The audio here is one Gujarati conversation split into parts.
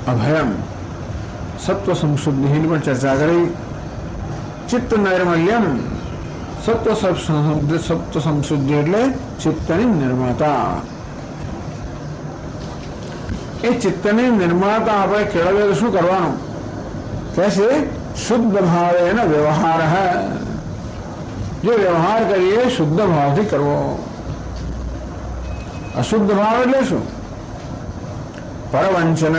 અભયમ સત્વ સંશુદ્ધિની પણ ચર્ચા કરી. ચિત્ત નૈર્મલ્યમ સત્વ સંશુદ્ધિ એટલે ચિત્તની નિર્માતા. એ ચિત્તની નિર્માતા આપણે કેળવીએ તો શું કરવાનું કહે છે? શુદ્ધ ભાવે એનો વ્યવહાર હે. જો વ્યવહાર કરીએ શુદ્ધ ભાવથી કરવો. અશુદ્ધ ભાવ એટલે શું? પરવંચન,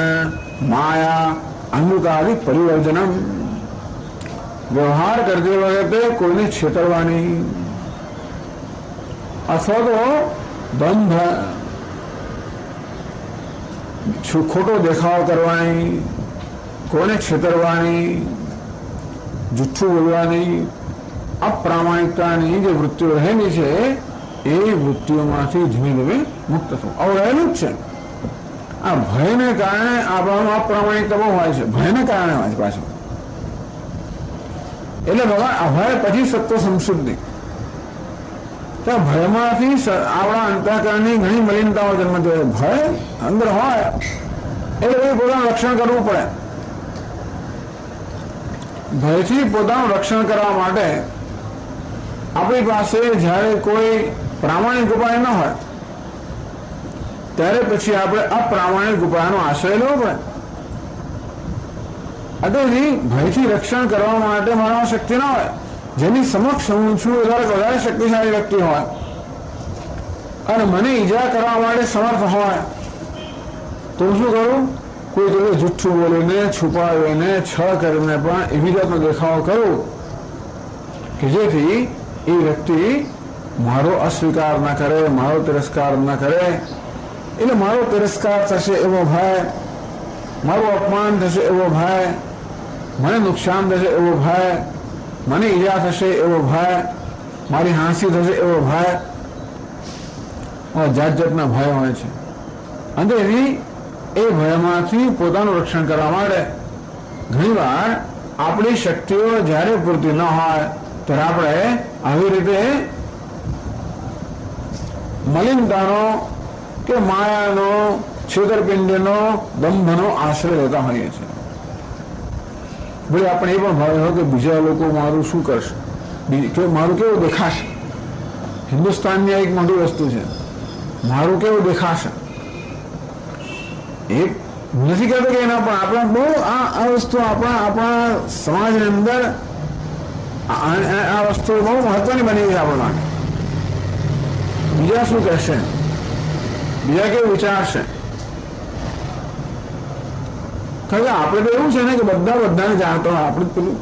માયા, અંગુકાદિ પરિવર્જનમ. વ્યવહાર કરતી વખતે કોઈને છેતરવાની અથવા તો દંભ, ખોટો દેખાવ કરવાની, કોઈને છેતરવાની, જુઠ્ઠું બોલવાની, અપ્રામાણિકતાની જે વૃત્તિઓ રહેલી છે એ વૃત્તિઓમાંથી ધીમે ધીમે મુક્ત થવું આવું રહેલું જ છે. આ ભયને કારણે આપણામાં અપ્રામાણિકતા બહુ હોય છે. ભયને કારણે હોય છે પાછું. એટલે ભગવાન અભય પછી સત્વ સંશુદ્ધિ. તો ભયમાંથી આપણા અંતઃકરણની ઘણી મલિનતાઓ જન્મ થયો. ભય અંદર હોય એટલે પોતાનું રક્ષણ કરવું પડે. ભયથી પોતાનું રક્ષણ કરવા માટે આપણી પાસે જ્યારે કોઈ પ્રામાણિક ઉપાય ન હોય ત્યારે પછી આપણે અપ્રામાણિક ઉપાયનો આશ્રય લેવો પડે. અતેથી ભયથી રક્ષણ કરવા માટે મારામાં શક્તિ ના હોય. જેની સમક્ષ હું છું એ વધારે શક્તિશાળી વ્યક્તિ હોય અને મને ઈજા કરવા માટે સમર્થ હોય તો શું કરું? કોઈ જોડે જુઠ્ઠું બોલીને, છુપાવીને, છળ કરીને પણ એવી જાતનો દેખાવો કરું કે જેથી એ વ્યક્તિ મારો અસ્વીકાર ન કરે, મારો તિરસ્કાર ન કરે. એટલે મારો તિરસ્કાર થશે એવો ભય, મારું અપમાન થશે એવો ભય, મને નુકસાન થશે એવો ભય, મને ઈજા થશે એવો ભય, મારી હાંસી થશે એવો ભય, જાત જાતના ભય હોય છે. અને એ ભયમાંથી પોતાનું રક્ષણ કરવા માટે ઘણીવાર આપણી શક્તિઓ જ્યારે પૂરતી ન હોય ત્યારે આપણે આવી રીતે મલિનતાનો કે માયાનો, છેતરપિંડીનો, દંભનો આશ્રય લેતા હોઈએ છીએ. ભલે આપણે એ પણ ભાવ હોય કે બીજા લોકો મારું શું કરશે, કે મારું કેવું દેખાશે. હિન્દુસ્તાનની એક મોટી વસ્તુ છે, મારું કેવું દેખાશે. એ નથી કહેતો કે એના પણ આપણે બહુ આ વસ્તુ આપણા સમાજની અંદર આ વસ્તુ બહુ મહત્વની બની છે આપણા માટે. બીજા શું કહેશે, બીજા કેવું વિચારશે. કારણ કે આપણે તો એવું છે ને કે બધાને જાણતા હોય. આપણે પેલું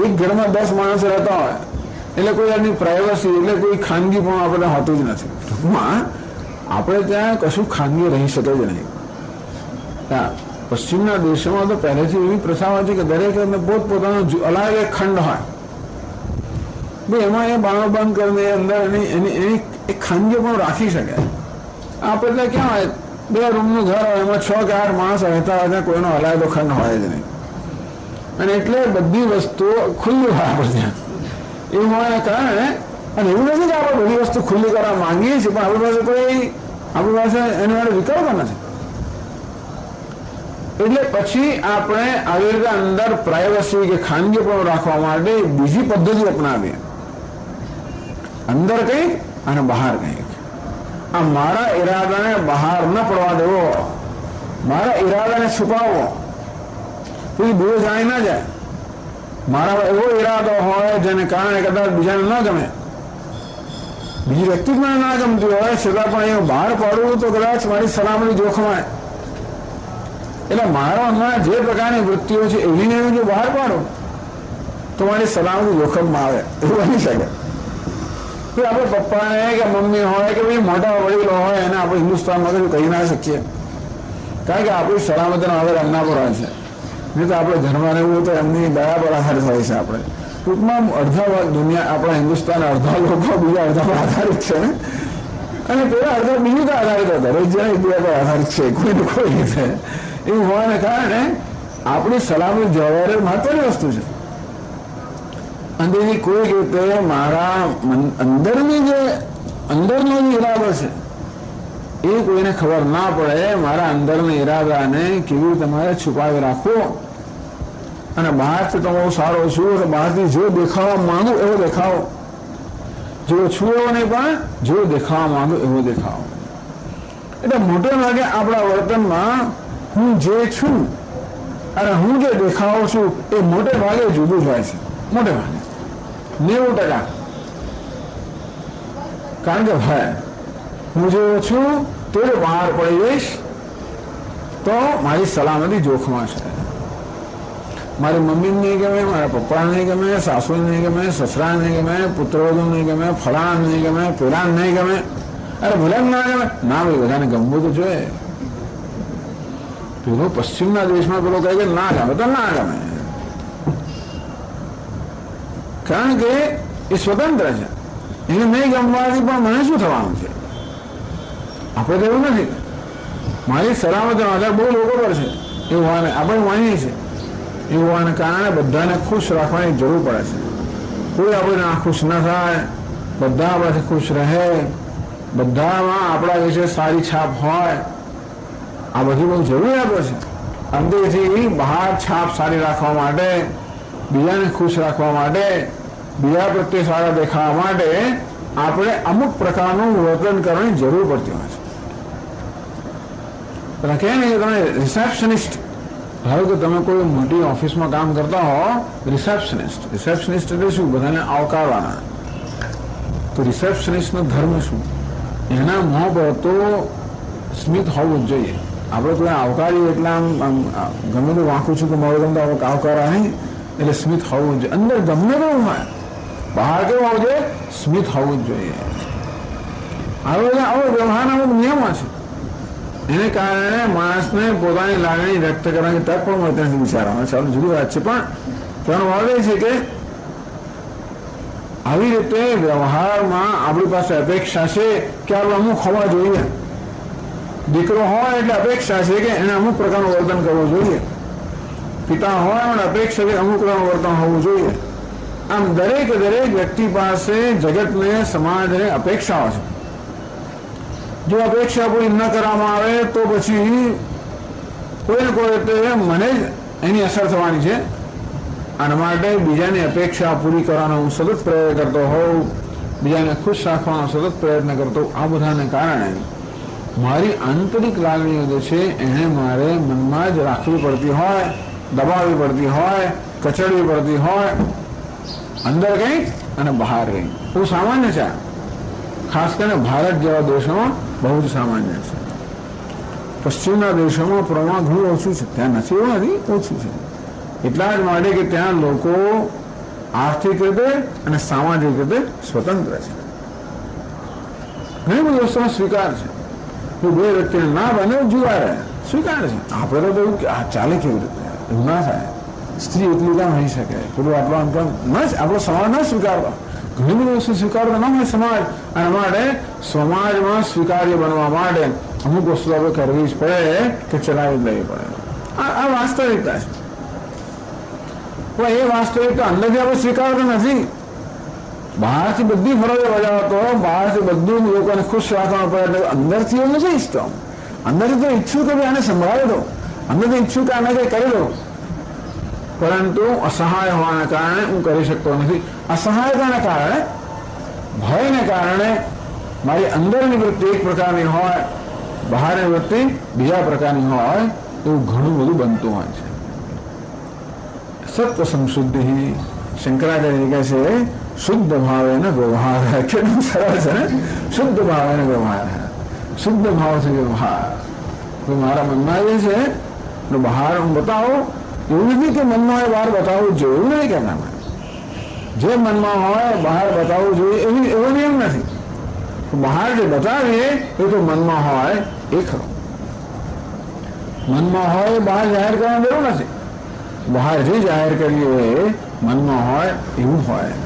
એક ઘરમાં 10 માણસો રહેતા હોય એટલે કોઈ એની પ્રાઇવસી એટલે કોઈ ખાનગી પણ આપણે હોતું જ નથી. ટૂંકમાં આપણે ત્યાં કશું ખાનગી રહી શકે જ નહીં. પશ્ચિમના દેશોમાં તો પહેલેથી એવી પ્રથા હોય છે કે દરેક પોતપોતાનો અલગ એક ખંડ હોય. એમાં એ બાણો બંધ કરીને અંદર એની એક ખાનગી પણ રાખી શકે. આપણે ત્યાં ક્યાં હોય, 2 રૂમનું ઘર હોય, એમાં 6 કે 8 માણસ રહેતા હોય ત્યાં કોઈનો અલાયદો ખંડ હોય જ નહીં. અને એટલે બધી વસ્તુઓ ખુલ્લી હોય આપણે ત્યાં. એવું હોવાના કારણે અને એવું નથી કે આપણે બધી વસ્તુ ખુલ્લી કરવા માંગીએ છીએ પણ આપણી પાસે એના માટે વિકલ્પ નથી. એટલે પછી આપણે આવી રીતે અંદર પ્રાઇવસી કે ખાનગી પણ રાખવા માટે બીજી પદ્ધતિ અપનાવીએ. અંદર કંઈક અને બહાર કંઈક. આ મારા ઈરાદાને બહાર ન પડવા દેવો, મારા ઈરાદાને છુપાવવો, કોઈ બીજો જાણી ના જાય. મારા એવો ઈરાદો હોય જેને કારણે કદાચ બીજાને ન ગમે, બીજી વ્યક્તિ મને ના ગમતી હોય છતાં પણ એ બહાર પાડવું તો કદાચ મારી સલામતી જોખમાય. એટલે મારામાં જે પ્રકારની વૃત્તિઓ છે એવી એવી જો બહાર પાડો તો મારી સલામતી જોખમમાં આવે એવું બની શકે. આપણે પપ્પાને કે મમ્મી હોય કે ભાઈ મોટા વડીલો હોય એને આપણે હિન્દુસ્તાનમાં કશું કહી ના શકીએ કારણ કે આપણી સલામતીનો આધાર એમના પર હોય છે. નહીં તો આપણે ધર્મ રહેવું તો એમની દયા પર આધારિત હોય છે. આપણે ટૂંકમાં અડધા દુનિયા આપણા હિન્દુસ્તાન અડધા લોકો બીજા અડધા પર આધારિત છે ને અને પેલા અડધા બીજું તો આધારિત હતા. દરેક જણા એકબીજા પર આધારિત છે કોઈ ને કોઈ રીતે. એવું હોવાને કારણે આપણી સલામતી જવાબદારી મહત્વની વસ્તુ છે. અંદરની કોઈ રીતે મારા અંદરનો જે ઈરાદો છે એ કોઈને ખબર ના પડે. મારા અંદરના ઈરાદાને કેવી રીતે મારે છુપાવી રાખવો, અને બહારથી તો બહુ સારો છું તો બહારથી જો દેખાવા માંગુ એવો દેખાવો, જો છું એવો નહીં પણ જો દેખાવા માંગુ એવો દેખાવો. એટલે મોટે ભાગે આપણા વર્તનમાં હું જે છું અને હું જે દેખાવો છું એ મોટે ભાગે જુદું જ હોય છે. મોટે ભાગે 90%. કારણ કે ભાઈ હું જેવો છું તે બહાર પડી જઈશ તો મારી સલામતી જોખમાં છે. મારી મમ્મી નહીં ગમે, મારા પપ્પા નહીં ગમે, સાસુ નહીં ગમે, સસરા નહીં ગમે, પુત્રવધુ નહીં ગમે, ફલાણ નહીં ગમે, પેલા નહીં ગમે. અરે ભલે ના ગમે ના, ભાઈ બધાને ગમવું તો જોઈએ. પેલો પશ્ચિમના દેશમાં પેલો કહે કે ના ગમે તો ના ગમે, કારણ કે એ સ્વતંત્ર છે. એને નહીં ગમવાથી પણ મને શું થવાનું છે? આપણે તો એવું નથી. મારી સલામતીનો આધાર બહુ લોકો પર છે એવું આપણે માનીએ છીએ. એવું હોવાને કારણે બધાને ખુશ રાખવાની જરૂર પડે છે. કોઈ આપણે ખુશ ન થાય, બધા આપણાથી ખુશ રહે, બધામાં આપણા વિશે સારી છાપ હોય, આ બધી બહુ જરૂરિયાતો છે. અંદરથી બહાર છાપ સારી રાખવા માટે, બીજાને ખુશ રાખવા માટે, બીજા પ્રત્યે સારા દેખાવા માટે આપણે અમુક પ્રકારનું વર્તન કરવાની જરૂર પડતી હોય છે. પણ કહે ને કે તમે રિસેપ્શનિસ્ટ, ધારો કે તમે કોઈ મોટી ઓફિસમાં કામ કરતા હો, રિસેપ્શનિસ્ટ એટલે શું? બધાને આવકારવાના. તો રિસેપ્શનિસ્ટનો ધર્મ શું? એના મોં પર તો સ્મિત હોવું જ જોઈએ. આપણે કોઈ આવકારી એટલે આમ ગમે તે વાંકું છું કે મારું ગમતો આવકારા નહીં, એટલે સ્મિત હોવું જ જોઈએ. અંદર ગમે તેવું હોય, બહાર કેવું હોવું જોઈએ? સ્મિત હોવું જ જોઈએ. આવો વ્યવહારના અમુક નિયમો છે. એને કારણે માણસને પોતાની લાગણી વ્યક્ત કરવાની તક પણ મળતી નથી વિચારવામાં. ચાલો જુદી વાત છે, પણ તેનો ભાવ એ છે કે આવી રીતે વ્યવહારમાં આપણી પાસે અપેક્ષા છે કે આપણે અમુક હોવા જોઈએ. દીકરો હોય એટલે અપેક્ષા છે કે એને અમુક પ્રકારનું વર્તન કરવું જોઈએ. પિતા હોય અને અપેક્ષા છે અમુક પ્રકારનું વર્તન હોવું જોઈએ. આમ દરેક વ્યક્તિ પાસે જગતને, સમાજને અપેક્ષાઓ છે. જો અપેક્ષા પૂરી ન કરવામાં આવે તો પછી કોઈને કોઈ રીતે મને જ એની અસર થવાની છે. આના માટે બીજાની અપેક્ષા પૂરી કરવાનો હું સતત પ્રયત્ન કરતો હોઉં, બીજાને ખુશ રાખવાનો સતત પ્રયત્ન કરતો. આ બધાને કારણે મારી આંતરિક લાગણીઓ જે છે એને મારે મનમાં જ રાખવી પડતી હોય, દબાવવી પડતી હોય, કચડવી પડતી હોય, અંદર કંઈક અને બહાર કંઈક. બહુ સામાન્ય છે. ખાસ કરીને ભારત જેવા દેશોમાં બહુ જ સામાન્ય છે. પશ્ચિમના દેશોમાં પ્રમાણ ઘણું ઓછું છે. ત્યાં નથી, એવું નથી, ઓછું છે. એટલા જ માટે કે ત્યાં લોકો આર્થિક રીતે અને સામાજિક રીતે સ્વતંત્ર છે. ઘણી બધી વસ્તુનો સ્વીકાર છે. જો બે વ્યક્તિને ના બને જુવારે સ્વીકાર છે. આપણે તો એવું ચાલે કેવી રીતે? એવું ના થાય. સ્ત્રી એટલી કામ હોઈ શકે, પેલું આટલો આમ આપણો સમાજ ના સ્વીકારવા. ઘણી બધી વસ્તુ સ્વીકારતા ન હોય સમાજ. અને માટે સમાજમાં સ્વીકાર્ય બનવા માટે અમુક વસ્તુ આપણે કરવી જ પડે કે ચલાવી જ લેવી પડે. આ વાસ્તવિકતા છે. પણ એ વાસ્તવિકતા અંદરથી આપણે સ્વીકારતા નથી. બહારથી બધી ફરજો બજાવતો, બહારથી બધું લોકોને ખુશ રાખવાનો પડે. અંદરથી એવું નથી ઈચ્છતો. અંદરથી તો ઈચ્છું કે આને સંભાળી દો, અંદરથી ઈચ્છું કે આને કંઈ કરી દો, પરંતુ અસહાય હોવાના કારણે હું કરી શકતો નથી. અસહાયતાના કારણે, ભયને કારણે મારી અંદરની વૃત્તિ એક પ્રકારની હોય, બહારની વૃત્તિ બીજા પ્રકારની હોય, એવું ઘણું બધું બનતું હોય છે. સત્વ સંશુદ્ધિ, શંકરાચાર્ય કહે છે શુદ્ધ ભાવે ને વ્યવહાર. કેટલું સરળ છે ને? શુદ્ધ ભાવે ને વ્યવહાર, શુદ્ધ ભાવથી વ્યવહાર. તો મારા મનમાં જે છે તો બહાર હું બતાવો, એવું નથી કે મનમાં બહાર બતાવવું જોઈએ, એવું નહીં કહેતા. જે મનમાં હોય બહાર બતાવવું જોઈએ એવો નિયમ નથી. બહાર જે બતાવીએ એ તો મનમાં હોય એ ખરો. મનમાં હોય બહાર જાહેર કરવાની જરૂર નથી. બહાર જે જાહેર કરીએ મનમાં હોય એવું હોય.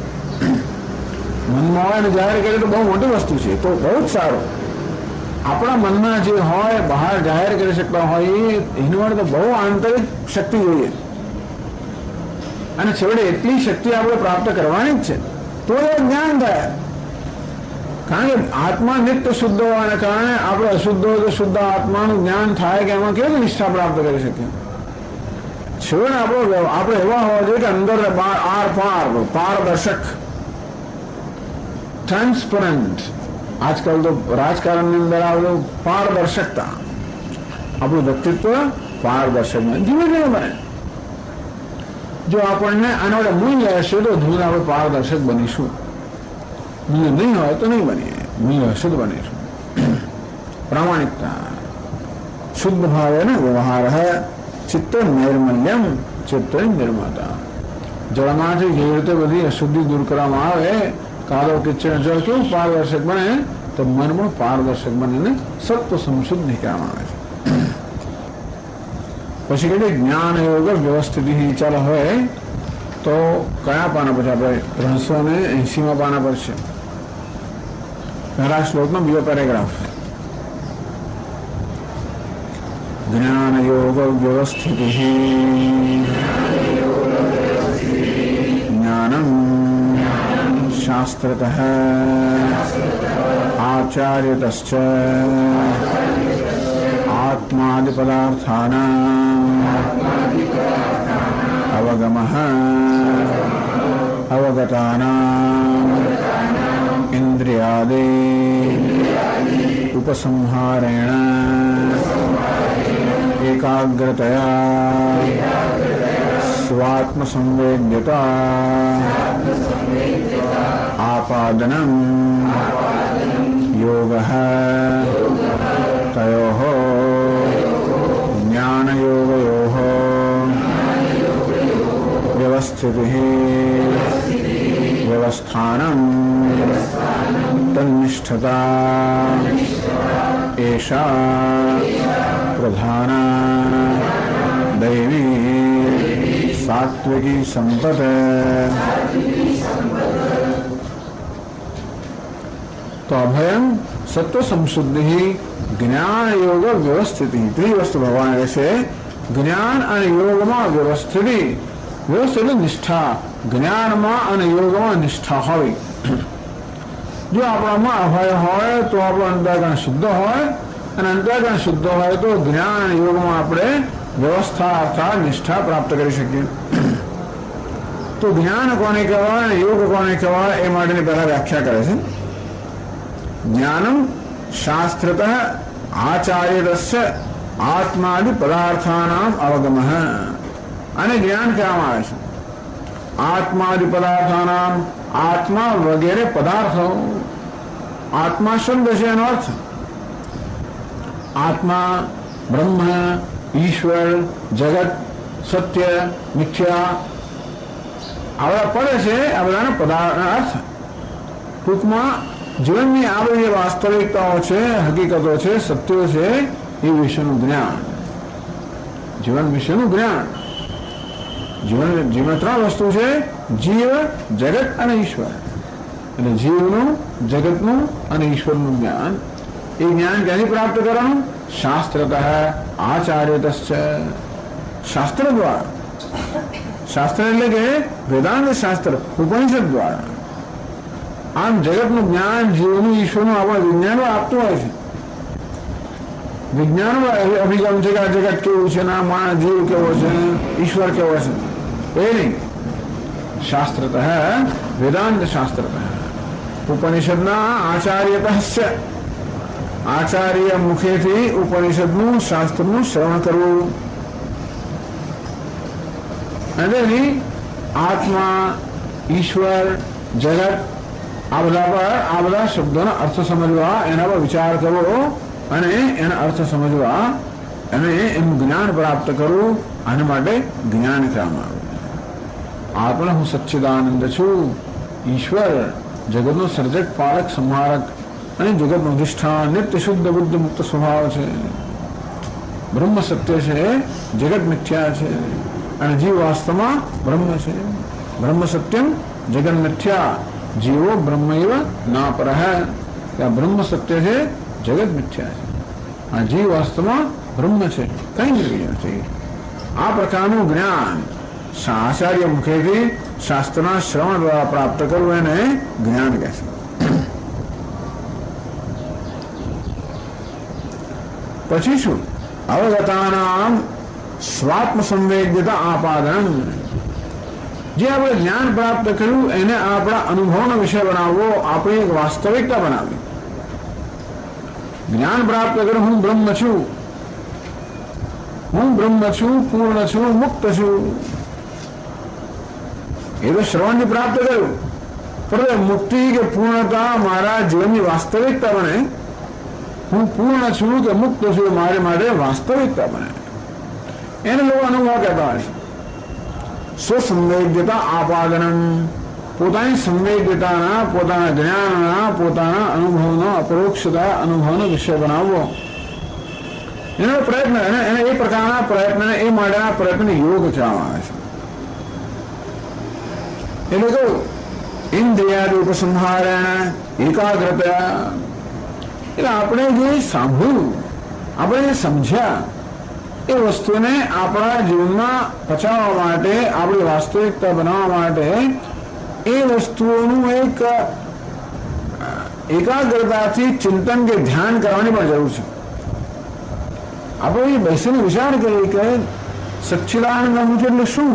મનમાં હોય અને જાહેર કરીએ તો બહુ મોટી વસ્તુ છે, તો બહુ જ સારું. આપણા મનમાં જે હોય બહાર જાહેર કરી શકતા હોય એની માટે તો બહુ આંતરિક શક્તિ જોઈએ. અને છેવટે એટલી શક્તિ આપણે પ્રાપ્ત કરવાની જ છે તો એ જ્ઞાન થાય. કારણ કે આત્મા નિત્ય શુદ્ધ હોવાને કારણે આપણે અશુદ્ધ હોય તો શુદ્ધ આત્માનું જ્ઞાન થાય કે એમાં કેવી નિષ્ઠા પ્રાપ્ત કરી શકીએ? છેવટે આપણે એવા હોવા જોઈએ કે અંદર આર પાર પારદર્શક, ટ્રાન્સપરન્ટ. આજકાલ તો રાજકારણની અંદર આવેલું પારદર્શકતા, આપણું વ્યક્તિત્વ પારદર્શક ધીમે ધીમે બને. જો આપણને આના વડે મૂલ્ય હશે તો ધીમે આપણે પારદર્શક બનીશું. મૂલ્ય નહીં હોય તો નહીં બનીએ, મૂલ્ય હશે તો બનીશું. પ્રામાણિકતા, શુદ્ધ ભાવે ને વ્યવહાર હે ચિત્ત નૈર્મલ્યમ ચિત્ત નિર્માતા. જળમાંથી જેવી રીતે બધી અશુદ્ધિ દૂર કરવામાં આવે, કાદવ કિચડ જળ કેવું પારદર્શક બને, તો મન પણ પારદર્શક બનીને સત્વ સંશુદ્ધિ કરવામાં આવે છે. પછી કહે જ્ઞાન યોગ વ્યવસ્થિત ચાલો હોય તો કયા પાના પછી આપણે 380 પાના પર છે. પહેલા શ્લોકનો બીજો પેરેગ્રાફ. જ્ઞાન યોગ વ્યવસ્થિત જ્ઞાનમ શાસ્ત્રતઃ આચાર્યતશ્ચ આત્માદિ પદાર્થાનાં અવગમઃ અવગતાનાં ઇન્દ્રિયાદિ ઉપસંહારેણ એકાગ્રતયા સ્વાત્મસંવેદ્યતા આપાદનમ યોગઃ તયોઃ જ્ઞાનયોગયોઃ વ્યવસ્થિતિઃ વ્યવસ્થાનં તન્નિષ્ઠતા એષા પ્રધાના દૈવી સાત્વિકી સંપત. તો અભયમ સત્વ સંશુદ્ધિ જ્ઞાન યોગ વ્યવસ્થિતિ. ત્રીજી વસ્તુ ભગવાન કહે છે, જ્ઞાન અને યોગમાં વ્યવસ્થિતિ. વ્યવસ્થિત નિષ્ઠા, જ્ઞાનમાં અને યોગમાં નિષ્ઠા હોય. જો આપણામાં અભય હોય તો આપણું અંતઃકરણ શુદ્ધ હોય, અને અંતઃકરણ શુદ્ધ હોય તો જ્ઞાન અને યોગમાં આપણે વ્યવસ્થા અર્થાત નિષ્ઠા પ્રાપ્ત કરી શકીએ. તો જ્ઞાન કોને કહેવાય અને યોગ કોને કહેવાય એ માટેની પહેલા વ્યાખ્યા કરે છે. જ્ઞાનમ શાસ્ત્રતઃ આચાર્યસ્ય આત્માદિ પદાર્થાનામ અવગમઃ. અને જ્ઞાન કહેવામાં આવે છે આત્માદિ પદાર્થાનામ, આત્મા વગેરે પદાર્થો. આત્મા શબ્દ છે એનો અર્થ આત્મા, બ્રહ્મ, ઈશ્વર, જગત, સત્ય, મિથ્યા આ બધા પડે છે. આ બધાના પદાર્થના અર્થ ટૂંકમાં જીવનની આ બધી વાસ્તવિકતાઓ છે, હકીકતો છે, સત્યો છે, એ વિશેનું જ્ઞાન. જીવન વિશેનું જ્ઞાન. જીવન 3 વસ્તુ છે: જીવ, જગત અને ઈશ્વર. એટલે જીવનું, જગતનું અને ઈશ્વરનું જ્ઞાન. એ જ્ઞાન ક્યાંથી પ્રાપ્ત કરવાનું? શાસ્ત્રતઃ આચાર્યતશ્ચ. શાસ્ત્ર દ્વારા. શાસ્ત્ર એટલે કે વેદાંત શાસ્ત્ર, ઉપનિષદ દ્વારા. આમ જગતનું જ્ઞાન, જીવનું, ઈશ્વરનું આપણે વિજ્ઞાનો આપતું હોય છે. વિજ્ઞાનો અભિગમ છે કે આ જગત કેવું છે, ના માણસ જીવ કેવો છે, ઈશ્વર કેવો છે, એ નહીં. શાસ્ત્રતઃ વેદાંત શાસ્ત્રતઃ. ઉપનિષદના આચાર્યતશ્ચ. આચાર્ય મુખેથી ઉપનિષદનું, શાસ્ત્રનું શ્રવણ કરવું. અને આત્મા, ઈશ્વર, જગત આ બધા શબ્દોનો અર્થ સમજવા, એના પર વિચાર કરવો અને એના અર્થ સમજવા અને એનું જ્ઞાન પ્રાપ્ત કરવું. આના માટે જ્ઞાન કહેવામાં આવે. આપણે હું સચ્ચિદાનંદ છું. ઈશ્વર જગતનો સર્જક, પાલક, સંહારક અને જગતનો અધિષ્ઠાન, નિત્ય શુદ્ધ બુદ્ધ મુક્ત સ્વભાવ છે. બ્રહ્મ સત્ય છે, જગત મિથ્યા છે અને જીવ વાસ્તવમાં બ્રહ્મ છે. બ્રહ્મ સત્યમ જગત મિથ્યા જીવો બ્રહ્મૈવ ના પરઃ. બ્રહ્મ સત્ય છે, જગત મિથ્યા છે. આ જીવ વાસ્તવમાં બ્રહ્મ છે, કઈ નથી નથી. આ પ્રકારનું જ્ઞાન આચાર્ય મુખેથી શાસ્ત્રના શ્રવણ દ્વારા પ્રાપ્ત કરવું એને જ્ઞાન કહે છે. પછી શું? અવગતાનામ સ્વાત્મ સંવેદ્યતા આપાદન. જે આપણે જ્ઞાન પ્રાપ્ત કર્યું એને આપણા અનુભવનો વિષય બનાવવો, આપણે એક વાસ્તવિકતા બનાવી. જ્ઞાન પ્રાપ્ત કર્યું હું બ્રહ્મ છું, હું બ્રહ્મ છું, પૂર્ણ છું, મુક્ત છું, એ તો શ્રવણથી પ્રાપ્ત કર્યું. પરંતુ મુક્તિ કે પૂર્ણતા મારા જીવનની વાસ્તવિકતા બને. હું પૂર્ણ છું કે મુક્ત છું મારે માટે વાસ્તવિકતા બને. એને લોકો અનુભવ કહેતા હોય છે. સ્વસંવેદ્યતા આપાદનમ. પોતાની સંવેદ્યતાના, પોતાના જ્ઞાનના, પોતાના અનુભવનો, અપરોક્ષતા અનુભવનો વિષય બનાવવો, એનો પ્રયત્ન, એને એ પ્રકારના પ્રયત્ન, એ માટેના પ્રયત્ન યોગ કહેવામાં આવે છે. એટલે કહું ઇન્દ્રિયાદિ ઉપસંહારણ એકાગ્રતા. એટલે આપણે જે સાંભળ્યું, આપણે જે સમજ્યા, એ વસ્તુને આપણા જીવનમાં પચાવવા માટે, આપણી વાસ્તવિકતા બનાવવા માટે એ વસ્તુઓનું એક એકાગ્રતાથી ચિંતન કે ધ્યાન કરવાની પણ જરૂર છે. આપણે બેસીને વિચાર કરીએ કે સચ્ચિદાનંદ બ્રહ્મ છે એટલે શું,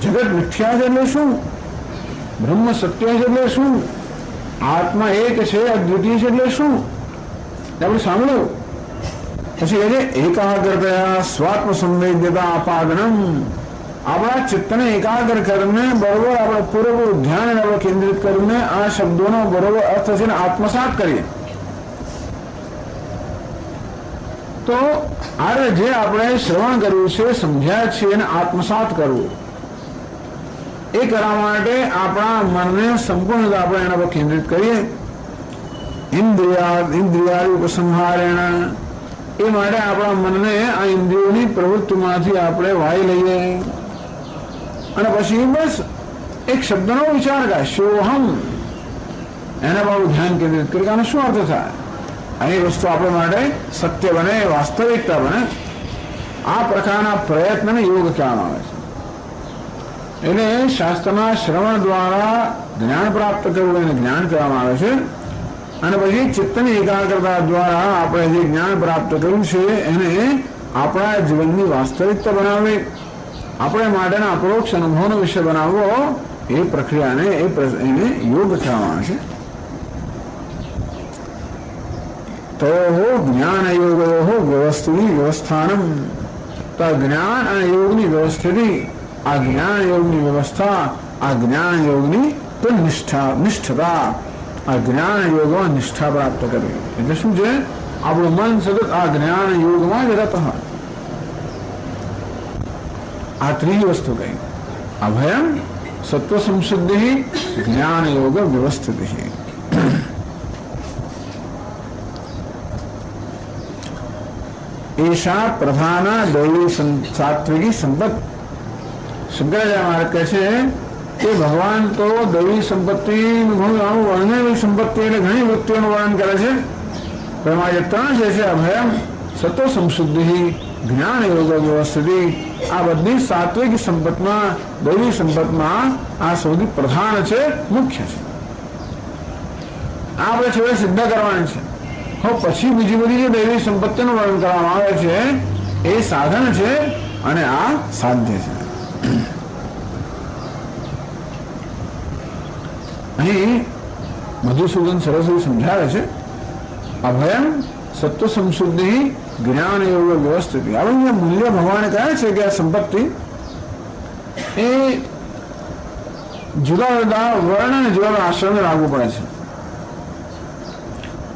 જગત મિથ્યા છે એટલે શું, બ્રહ્મ સત્ય છે એટલે શું, આત્મા એક છે, અદ્વિતીય છે એટલે શું, આપણે સાંભળ્યું. પછી એ એકાગ્રતા સ્વાત્મ સંવેદ્યતા આપાદનમ. આપણા ચિત્તને એકાગ્ર કરીને બરોબર આપણે પૂરેપૂરું ધ્યાન આપણે કેન્દ્રિત કરીને આ શબ્દોનો બરોબર અર્થ છે ને આત્મસાત કરીએ. તો આ જે આપણે શ્રવણ કર્યું છે, સમજ્યા છીએ એને આત્મસાત કરવું, એ કરવા માટે આપણા મનને સંપૂર્ણ આપણે એના પર કેન્દ્રિત કરીએ. ઇન્દ્રિયાદિ ઉપસંહારેણ. એ માટે આપણા મનને આ ઇન્દ્રિયોની પ્રવૃત્તિમાંથી આપણે વાળી લઈએ અને પછી બસ એક શબ્દનો વિચાર કરે, શોહમ, એના પર ધ્યાન કેન્દ્રિત કરી આનો શું અર્થ થાય, અહીં વસ્તુ આપણા માટે સત્ય બને, વાસ્તવિકતા બને. આ પ્રકારના પ્રયત્નને યોગ કહેવામાં આવે છે. એટલે શાસ્ત્રના શ્રવણ દ્વારા જ્ઞાન પ્રાપ્ત કરવું એને જ્ઞાન કહેવામાં આવે છે. અને પછી ચિત્તની એકાગ્રતા દ્વારા આપણે જે જ્ઞાન પ્રાપ્ત કર્યું છે એને આપણા જીવનની વાસ્તવિકતા બનાવવી, આપણે માટેના અપરોક્ષ અનુભવનો વિષય બનાવવો, એ પ્રક્રિયાને એને યોગ કહેવામાં આવે છે. તો જ્ઞાન યોગો વ્યવસ્થિત વ્યવસ્થાનમ. તો જ્ઞાન અને યોગની વ્યવસ્થિતિ, આ જ્ઞાન યોગની વ્યવસ્થા, આ જ્ઞાન યોગની નિષ્ઠતા, આ જ્ઞાન યોગમાં નિષ્ઠા પ્રાપ્ત કરવી. એટલે શું છે? આપણું મન સતત આ જ્ઞાન યોગમાં જ રત હોય. આ ત્રીજી વસ્તુ કઈ? અભયમ સત્વ સંશુદ્ધિ જ્ઞાન યોગ વ્યવસ્થિત. એશા પ્રધાન દૈવી સાત્વિકી સંપત્તિ. શંકરાચાર્ય મહારાજ કહે છે કે ભગવાન તો દૈવી સંપત્તિનું ઘણું વર્ણન, સંપત્તિ એટલે ઘણી વૃત્તિઓનું વર્ણન કરે છે. એમાં જે ત્રણ જે છે અભયમ, સત્વ સંશુદ્ધિ, જ્ઞાન યોગ વ્યવસ્થિતિ, આ બધી સાત્વિક સંપતમાં, દૈવી સંપતમાં આ સૌથી પ્રધાન છે, મુખ્ય છે. આ આપણે છેવટે સિદ્ધ કરવાની છે. પછી બીજી બધી જે દૈવી સંપત્તિનું વર્ણન કરવામાં આવે છે એ સાધન છે અને આ સાધ્ય છે. અહીં મધુસૂદન સરસ્વતી સમજાવે છે અભયમ સત્વ સંશુદ્ધિ જ્ઞાન યોગ વ્યવસ્થિતિ. હવે મૂલ્ય ભગવાને કહે છે કે આ સંપત્તિ એ જુદા જુદા વર્ણ અને જુદા જુદા આશ્રમને લાગુ પડે છે.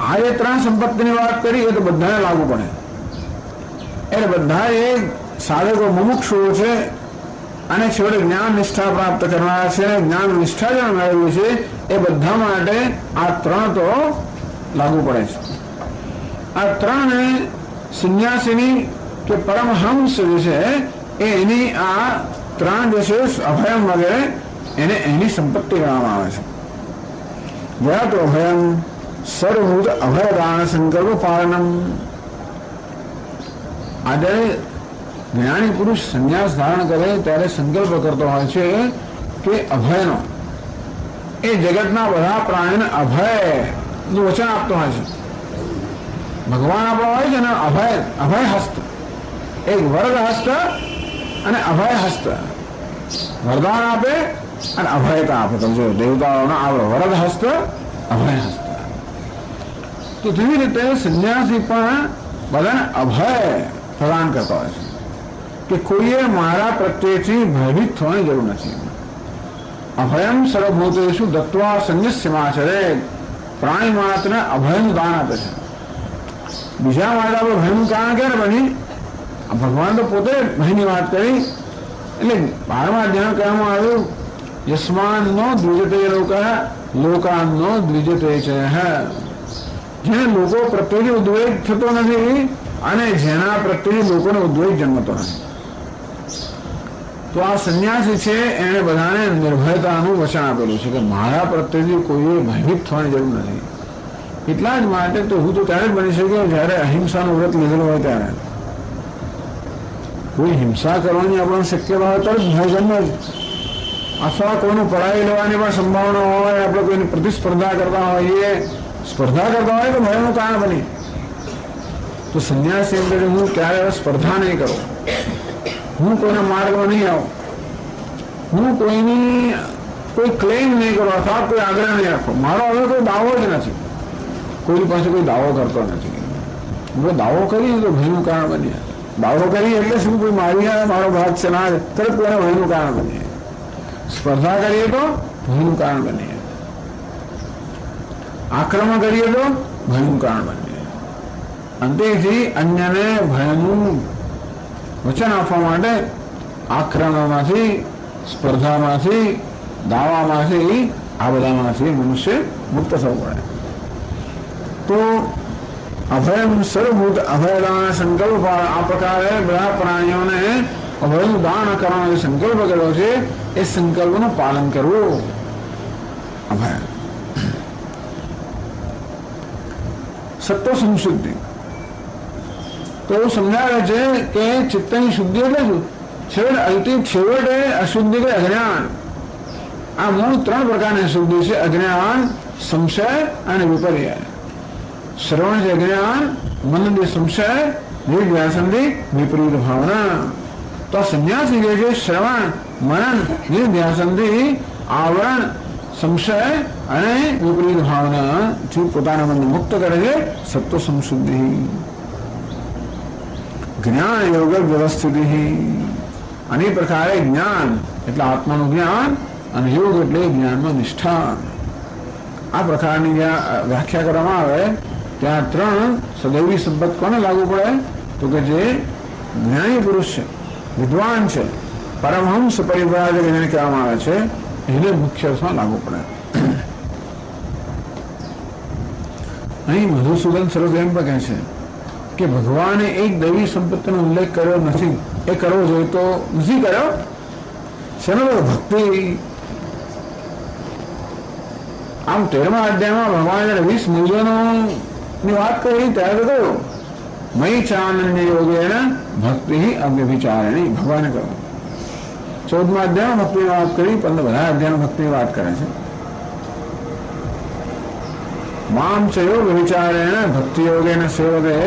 આ જે ત્રણ સંપત્તિની વાત કરી એ તો બધાને લાગુ પડે. એટલે બધા એ સાધકો મુમુક્ષુઓ છે અને છેવટે જ્ઞાન નિષ્ઠા પ્રાપ્ત કરનારા છે, જ્ઞાન નિષ્ઠા જે મેળવ્યું છે એ બધા માટે આ ત્રણ તો લાગુ પડે છે. આ ત્રણ સંન્યાસીની કે પરમહંસ જે છે એની આ ત્રણ જે છે અભયમ વગેરે એને એની સંપત્તિ ગણવામાં આવે છે. જ્યાં તો અભયમ સર્વભૂત અભયદાન સંકલ્પ પાલનમ. આજે જ્ઞાની પુરુષ સંન્યાસ ધારણ કરે ત્યારે સંકલ્પ કરતો હોય છે કે અભયનો, એ જગતના બધા પ્રાણીને અભયનું વચન આપતો હોય છે. ભગવાન આપણો હોય છે ને અભય હસ્ત, એક વરદ હસ્ત અને અભય હસ્ત. વરદાન આપે અને અભયતા આપે. તમે જો દેવતાઓનો આવડો વરદ હસ્ત, અભય હસ્ત. તો જેવી રીતે સંન્યાસી પણ બધાને અભય પ્રદાન કરતા હોય છે કે કોઈએ મારા પ્રત્યેથી ભયભીત થવાની જરૂર નથી. અભયમ સર્વભૂતેષુ દત્વા સંન્યસ્યમાચરે. પ્રાણી માત્રને અભયનું દાન આપે છે. બીજા માટે આપણે ભયનું કારણ ક્યારે બની? ભગવાન તો પોતે ભયની વાત કરી. એટલે 12મા અધ્યાય કહેવામાં આવ્યું યસ્માન નો દ્વિજતે લોકાન નો દ્વિજતે છે. જેને લોકો પ્રત્યેથી ઉદ્વેગ થતો નથી અને જેના પ્રત્યેથી લોકોને ઉદ્વેગ જન્મતો નથી. તો આ સંન્યાસી છે એને બધાને નિર્ભયતાનું વચન આપેલું છે કે મારા પ્રત્યેથી કોઈએ ભયભીત થવાની જરૂર નથી. એટલા જ માટે તો હું તો ત્યારે જ બની શક્યો જ્યારે અહિંસાનું વ્રત લીધેલું હોય ત્યારે. કોઈ હિંસા કરવાની આપણને શક્યતા હોય તો જ ભય જન્મે જ. અથવા કોઈનું પડાવી લેવાની પણ સંભાવના હોય, આપણે કોઈની પ્રતિસ્પર્ધા કરતા હોઈએ, સ્પર્ધા કરતા હોય તો ભયનું કારણ બની. તો સંન્યાસી અંદર હું ક્યારે સ્પર્ધા નહીં કરું, હું કોઈના માર્ગમાં નહીં આવું, હું કોઈ ક્લેમ નહીં કરું અથવા કોઈ આગ્રહ નહીં રાખો. મારો હવે કોઈ દાવો જ નથી, કોઈ પાસે કોઈ દાવો કરતો નથી. હું દાવો કરીએ તો ભયનું કારણ બનીએ. દાવો કરીએ એટલે શું? કોઈ મારી આવે, મારો ભાગ છે ના તરત કોઈને ભયનું કારણ બનીએ. સ્પર્ધા કરીએ તો ભયનું કારણ બનીએ. આક્રમણ કરીએ તો ભયનું કારણ બનીએ. અંતેથી અન્યને ભયનું વચન આપવા માટે આક્રમણમાંથી, સ્પર્ધામાંથી, દાવામાંથી, આ બધામાંથી મનુષ્ય મુક્ત થવું પડે. તો અભયમ સર્વભૂત અભયદાન સંકલ્પ આ પ્રકારે બધા પ્રાણીઓને અભયનું દાન કરવાનો સંકલ્પ કર્યો છે. એ સંકલ્પનું પાલન કરવું અભય. સત્વ સંશુદ્ધિ તો એવું સમજાવે છે કે ચિત્તની શુદ્ધિ એટલે શું? છેવટે અશુદ્ધિ કે અજ્ઞાન. આ મૂળ 3 પ્રકારની શુદ્ધિ છે: અજ્ઞાન, સંશય અને વિપર્ય. શ્રવણ છે અજ્ઞાન, મનની સંશય, નિર્ધ્યાસનથી વિપરીત ભાવના. તો સંન્યાસી જે છે શ્રવણ, મનન, નિર્ધ્યાસનથી આવરણ, સંશય અને વિપરીત ભાવનાથી પોતાના મનને મુક્ત કરે છે. સત્વ સંશુદ્ધિ. જ્ઞાન યોગ વ્યવસ્થિત. અને પ્રકારે જ્ઞાન એટલે આત્માનું જ્ઞાન અને યોગ એટલે જ્ઞાનમાં નિષ્ઠા. આ પ્રકારની જ્યાં વ્યાખ્યા કરવામાં આવે ત્યાં 3 સદૈવી સંપત કોને લાગુ પડે? તો કે જે જ્ઞાની પુરુષ છે, વિદ્વાન છે, પરમહંસ પરિવ્રાજક જેને કહેવામાં આવે છે, એને મુખ્ય અર્થમાં લાગુ પડે. અહીં મધુસૂદન સરોજ એમ પણ કહે છે કે ભગવાને એક દૈવી સંપત્તિનો ઉલ્લેખ કર્યો નથી. એ કરવો જોઈએ તો નથી કર્યો. શેનો? ભક્તિ. આમ 13મા અધ્યાયમાં ભગવાને 20 મૂલ્યોની વાત કરી ત્યારે તો કહ્યું મયી ચાનન્ય યોગેન ભક્તિ અવ્યભિચારિણી. ભગવાને કહ્યું 14મા અધ્યાયમાં ભક્તિની વાત કરી, 15 બધા અધ્યાયમાં ભક્તિની વાત કરે છે. મામ ચયો વિચારેણ ભક્તિ યોગેન સેવતે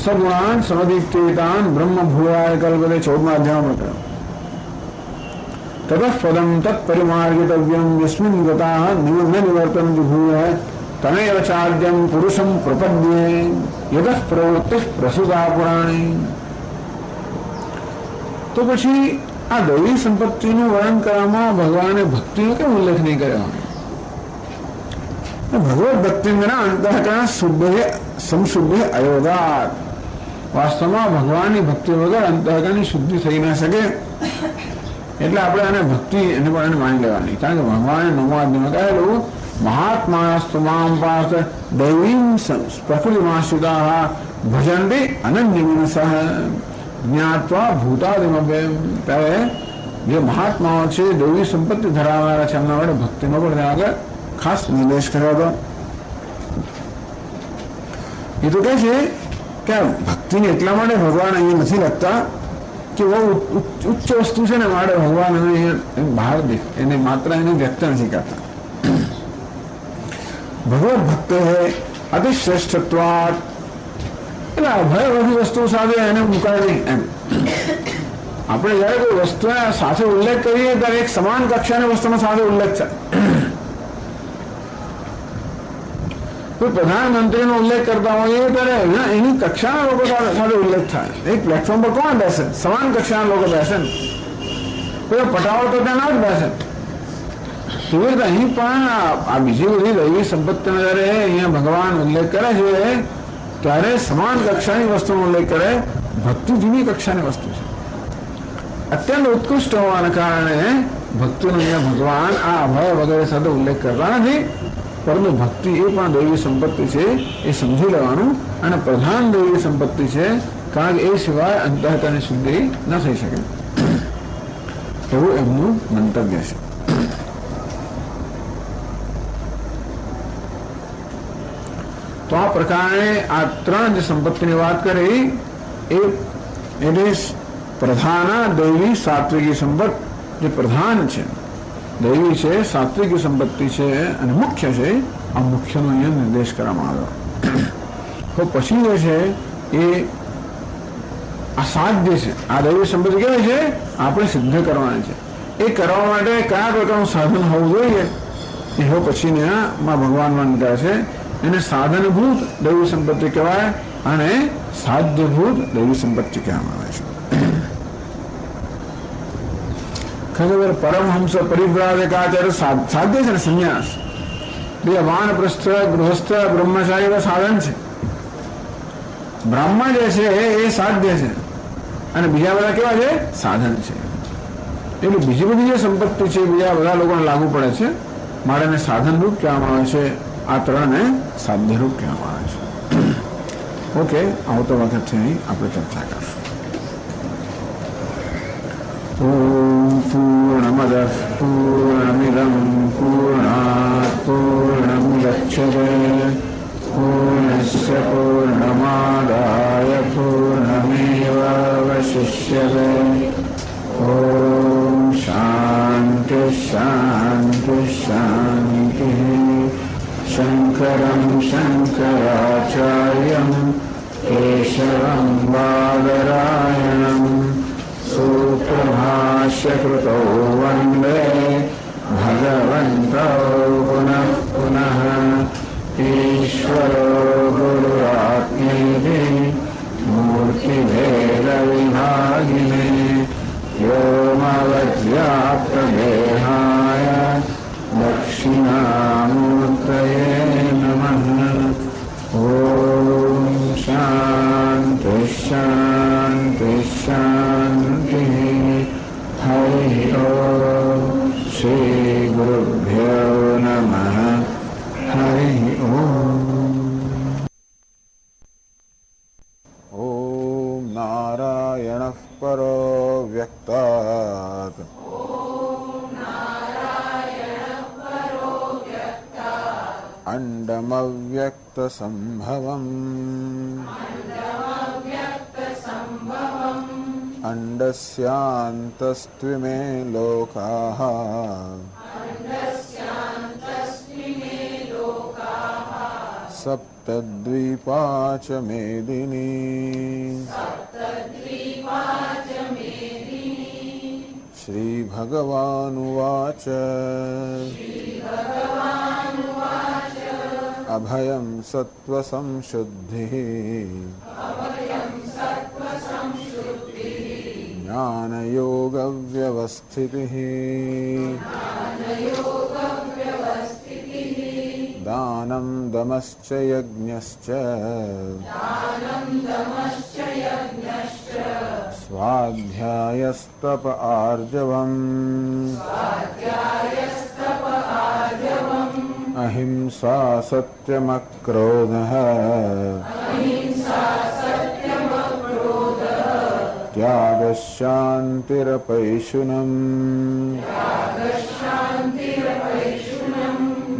સગુણાન સમદીપ્તિતાન બ્રહ્મ ભૂયાય કલ્પતે. 14મા અધ્યાયમાં કહ્યું તતઃ પદમ તત્પરિમાર્ગિતવ્યમ યસ્મિન ગતાઃ ન નિવર્તન્તિ ભૂયઃ તમેવ ચાદ્યમ પુરુષમ પ્રપદ્યે યતઃ પ્રવૃત્તિઃ પ્રસૂતા પુરાણી. તો પછી આ દૈવી સંપત્તિનું વર્ણન કરવામાં ભગવાને ભક્તિનો કેમ ઉલ્લેખ નહીં કર્યો? ભગવત ભક્તિ અંતઃકરણ શુદ્ધ સમશુદ્ધ અયોગાત. વાસ્તવમાં ભગવાનની ભક્તિ વગર અંતઃકરણની શુદ્ધિ થઈ ના શકે. એટલે આપણે આને ભક્તિ એને પણ માની લેવાની. કારણ કે ભગવાને 9મા અધ્યાયમાં કહેલું મહાત્માસ્તુ મામ પાર્થ દૈવીમ પ્રફુલ્લિમાશ્રિતાઃ ભજન્તિ અનન્યમનસઃ જ્ઞાત્વા ભૂતાદિમભ્યમ. ત્યારે જે મહાત્માઓ છે, દૈવી સંપત્તિ ધરાવનારા છે, એમના માટે ભક્તિનો પણ આગળ ખાસ નિર્દેશ કર્યો હતો. એ તો કહે છે કે ભક્તિને એટલા માટે ભગવાન અહીંયા નથી લખતા કે બહુ ઉચ્ચ વસ્તુ છે ને માટે ભગવાન એને બહાર એને માત્ર એને વ્યક્ત નથી કરતા. ભગવત ભક્ત હે અતિશ્રેષ્ઠત્વાત એટલે અભયવાદી વસ્તુ સાથે એને મુકાય નહીં એમ. આપણે જયારે કોઈ વસ્તુ સાથે ઉલ્લેખ કરીએ ત્યારે એક સમાન કક્ષાની વસ્તુનો સાથે ઉલ્લેખ થાય. કોઈ પ્રધાનમંત્રીનો ઉલ્લેખ કરતા હોઈએ ત્યારે એની કક્ષાના લોકો સાથે ઉલ્લેખ થાય. એક પ્લેટફોર્મ પર કોણ બેસે? સમાન કક્ષાના લોકો બેસે ને. કોઈ પટાવો તો ત્યાં ના જ બેસે. તેવી રીતે અહીં પણ આ બીજી બધી દૈવી સંપત્તિનો જયારે અહીંયા ભગવાન ઉલ્લેખ કરે છે ત્યારે સમાન કક્ષાની વસ્તુનો ઉલ્લેખ કરે. ભક્તિ જુદી કક્ષાની વસ્તુ છે. અત્યંત ઉત્કૃષ્ટ હોવાના કારણે ભક્તિનો અહીંયા ભગવાન આ અભય વગેરે સાથે ઉલ્લેખ કરતા નથી. પરંતુ ભક્તિ એ પણ દૈવી સંપત્તિ છે એ સમજી લેવાનું. અને પ્રધાન દૈવી સંપત્તિ છે કારણ કે એ સિવાય અંતઃકરણની શુદ્ધિ ન થઈ શકે એવું એમનું મંતવ્ય છે. તો આ પ્રકારે આ ત્રણ જે સંપત્તિની વાત કરી એ પ્રધાન દૈવી સાત્વિકી સંપત્તિ જે પ્રધાન છે, દૈવી છે, સાત્વિકી સંપત્તિ છે અને મુખ્ય છે. આ મુખ્યનો અહીંયા નિર્દેશ કરવામાં આવ્યો. તો પછી જે છે એ આ સાધ્ય છે. આ દૈવી સંપત્તિ કેવી છે? આપણે સિદ્ધ કરવાની છે. એ કરવા માટે કયા પ્રકારનું સાધન હોવું જોઈએ એવો પછીના ભગવાન મંત્ર છે. એને સાધનભૂત દૈવી સંપત્તિ કહેવાય અને સાધ્યભૂત દૈવી સંપત્તિ કહેવામાં આવે છે. ખરેખર પરમહંસ પરિવ્રાજકાચાર્ય સાધ્ય છે ને સંન્યાસ. બે વાનપ્રસ્થ ગૃહસ્થ બ્રહ્મચારી સાધન છે. બ્રાહ્મણ જે છે એ સાધ્ય છે અને બીજા બધા કેવા છે? સાધન છે. એટલે બીજી બધી જે સંપત્તિ છે બીજા બધા લોકોને લાગુ પડે છે માટે એને સાધનરૂપ કહેવામાં આવે છે. આ ત્રણને સાધ્યરૂપ કહેવામાં આવે છે. ઓકે, આવતો વખત અહીં આપણે ચર્ચા કરશું. ઓમ પૂર્ણમદ પૂર્ણમિદં પૂર્ણાત પૂર્ણમુદચ્યતે પૂર્ણસ્ય પૂર્ણમાદાય પૂર્ણમેવાવશિષ્યતે. ઓમ શાંતિ શાંતિ શાંતિ. શંકરં શંકરાચાર્યં કેશવં બાદરાયણં સૂત્રભાષ્યકૃતો વંદે ભગવન્તો પુનઃ પુનઃ. ઈશ્વરો ગુરુરાત્મેતિ મૂર્તિભેદવિભાગિને વ્યોમવદ્વ્યાપ્તદેહાય દક્ષિણામૂર્તયે નમઃ. ઓમ શાંતિ શાંતિ શાંતિ. હરિ ઓમ. શ્રી ગુરુભ્યો નમઃ. હરિ ઓમ. ઓમ નારાયણઃ પરો વ્યક્તાત અંડમવ્યક્તસંભવम् અંડસ્યાन्तસ્ત્વિમે લોકાઃ સપ્તદ્વીપા ચ મેદિની. શ્રીભગવાનુવાચ અભયં સત્વસંશુદ્ધિઃ જ્ઞાનયોગવ્યવસ્થિતિઃ દાनं દમશ્ચ યજ્ઞશ્ચ સ્વાધ્યાયસ્તપ આર્જવम् અહિંસા સત્યમક્રોધઃ ત્યાગશાન્તિરપૈશુનम्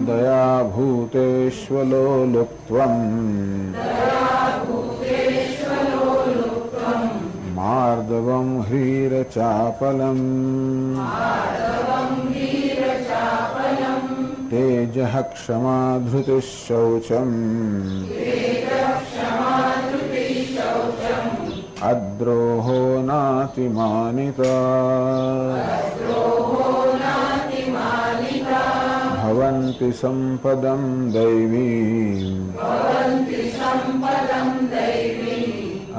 દયા ભૂતેષ્વલોલુપ્ત્વम् માર્દવમ હ્રીરચાપલम् તેજઃ ક્ષમા ધૃતિઃ શૌચम् અદ્રોહો નાતિમાનિતા ભવન્તિ સંપદમ દૈવીમ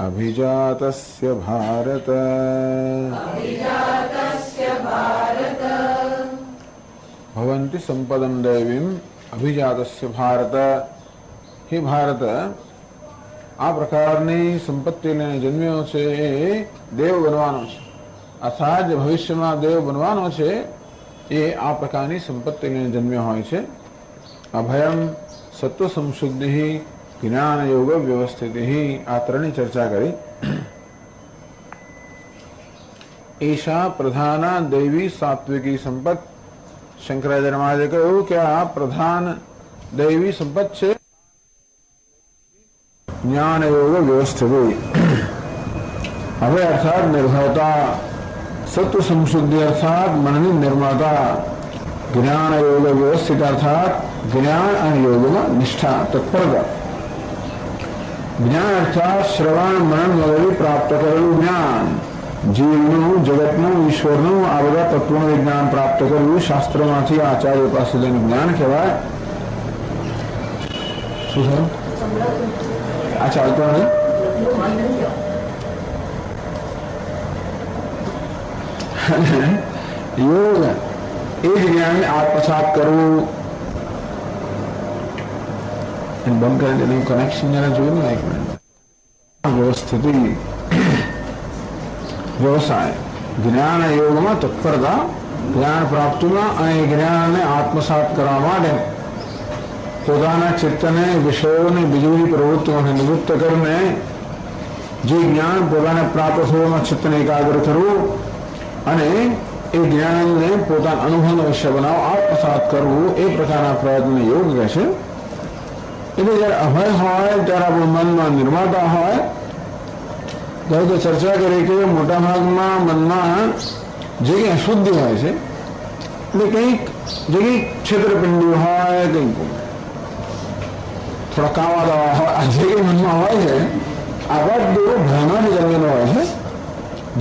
અભિજાતસ્ય ભારત ભવન્તિ સંપદમ દૈવીમ અભિજાતસ્ય ભારત. હે ભારત, આ પ્રકારની સંપત્તિ લઈને જન્મ્યો છે એ દેવ બનવાનો છે, અર્થાત જે ભવિષ્યમાં દેવ બનવાનો છે એ આ પ્રકારની સંપત્તિ લઈને જન્મ્યો હોય છે. અભયમ, સત્વ સંશુદ્ધિ, જ્ઞાન યોગ વ્યવસ્થિતિ, આ ત્રણની ચર્ચા કરી. એશા પ્રધાના દૈવી સાત્વિકી સંપત. શંકરાચાર્ય મહારાજે કહ્યું કે આ પ્રધાન દૈવી સંપત છે જ્ઞાન યોગ વ્યવસ્થિત. હવે અર્થાત નિર્ભરતા, સત્વ સંશુદ્ધિ અર્થાત મનની નિર્મળતા, જ્ઞાન યોગ વ્યવસ્થિત અર્થાત જ્ઞાન અને યોગમાં નિષ્ઠા, તત્પરતા. જ્ઞાન અર્થાત શ્રવણ મનન વગેરે પ્રાપ્ત કરેલું જ્ઞાન, જીવનું, જગતનું, ઈશ્વરનું આ બધા તત્વોનું જ્ઞાન પ્રાપ્ત કરવું શાસ્ત્રોમાંથી આચાર્ય પાસે લઈને જ્ઞાન કહેવાય. શું થયું? આ ચાલતો નહીં. યોગ એ જ જ્ઞાનને આત્મસાત કરવું. બંધ કરી દેવું કનેક્શન જરા જોયું ને એક મિનિટ. વ્યવસ્થિતિ, વ્યવસાય, જ્ઞાન યોગમાં તત્પરતા, જ્ઞાન પ્રાપ્તિમાં અને જ્ઞાનને આત્મસાત કરવા માટે પોતાના ચિત્તને વિષયોની બીજી પ્રવૃત્તિઓને નિવૃત્ત કરીને જે જ્ઞાન પોતાને પ્રાપ્ત થવામાં ચિત્તને એકાગ્ર કરવું અને એ જ્ઞાનને પોતાના અનુભવનો વિષય બનાવો, આત્મસાત કરવું, એ પ્રકારના પ્રયત્ન યોગ કહે છે. એટલે જયારે અભય હોય ત્યારે આપણું મનમાં નિર્માતા હોય. ત્યારે તો ચર્ચા કરી કે મોટા ભાગમાં મનમાં જે કંઈ અશુદ્ધિ હોય છે, એટલે કંઈક જે કંઈક છેતરપિંડી હોય, કંઈક થોડા કાવા દાવા હોય, જે કંઈ મનમાં હોય છે આ બધું ભયમાંથી જન્મેલો હોય છે.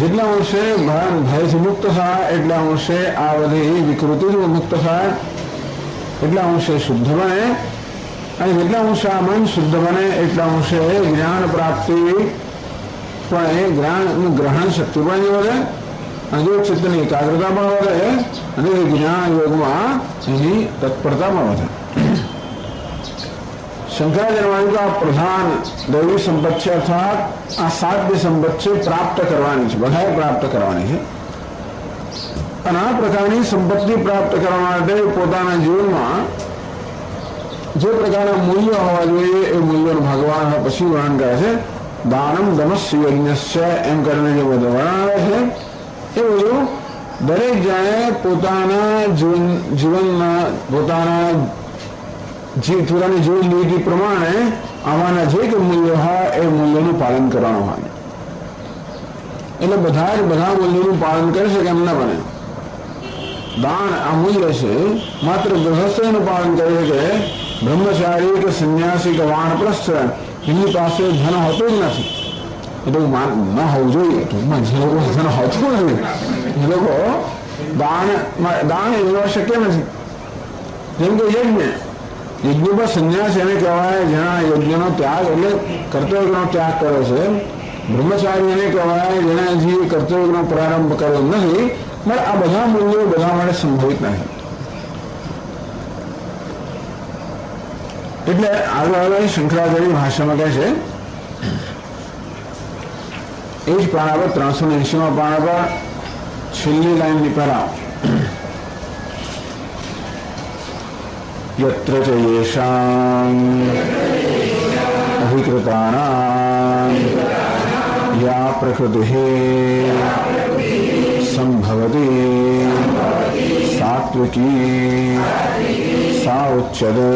જેટલા અંશે ભયથી મુક્ત થાય એટલા અંશે આ બધી વિકૃતિથી મુક્ત થાય, એટલા અંશે શુદ્ધ બને, અને જેટલા અંશે આ મન શુદ્ધ બને એટલા અંશે જ્ઞાન પ્રાપ્તિ પણ એ જ્ઞાનનું ગ્રહણ શક્તિ પણ વધે, અને જો ચિત્તની એકાગ્રતા પણ વધે, અને એ જ્ઞાન યોગમાં એની તત્પરતા પણ વધે. શંકરાચાર્ય આ પ્રધાન દૈવી સંપત છે, અર્થાત આ સાધ્ય સંપત છે, પ્રાપ્ત કરવાની છે, બધાએ પ્રાપ્ત કરવાની છે. અને આ પ્રકારની સંપત્તિ પ્રાપ્ત કરવા માટે પોતાના જીવનમાં જે પ્રકારના મૂલ્યો હોવા જોઈએ એ મૂલ્યોનું ભગવાન પછી વર્ણન કરે છે. દાનમ દમસ્ય યજ્ઞસ્ય એમ કરીને જે બધું વર્ણવે છે એ બધું દરેક જણે પોતાના જીવનમાં પોતાની જીવન નીતિ પ્રમાણે આમાંના જે કે મૂલ્યો હોય એ મૂલ્યોનું પાલન કરવાનું હોય. એટલે બધા જ બધા મૂલ્યોનું પાલન કરી શકે એમ ન બને. દાન આ મૂલ્ય છે, માત્ર ગૃહસ્થનું પાલન કરે છે. બ્રહ્મચારી કે સંન્યાસી કે વાણપ્રસ્થ એમની પાસે ધન હોતું જ નથી. એ તો ન હોવું જોઈએ, ટૂંકમાં જે લોકો ધન હોતું નથી એ લોકો દાન એ શક્ય નથી. જેમ કે યજ્ઞ પર સંન્યાસ એને કહેવાય જેના યજ્ઞનો ત્યાગ એટલે કર્તવ્યનો ત્યાગ કર્યો છે. બ્રહ્મચારી એને કહેવાય જેને હજી કર્તવ્યનો પ્રારંભ કર્યો નથી. પણ આ બધા મૂલ્યો બધા માટે સંભવિત નથી. એટલે આગળ શંકરાચાર્ય ભાષામાં કહે છે, એ જ પાના પર 380માં પાના પર છેલ્લી લાઈનની પહેલા યત્ર ચ યેષાં અધિકૃતાનાં યા પ્રકૃતિઃ સંભવતી સાત્વિકી સા ઉચ્યતે.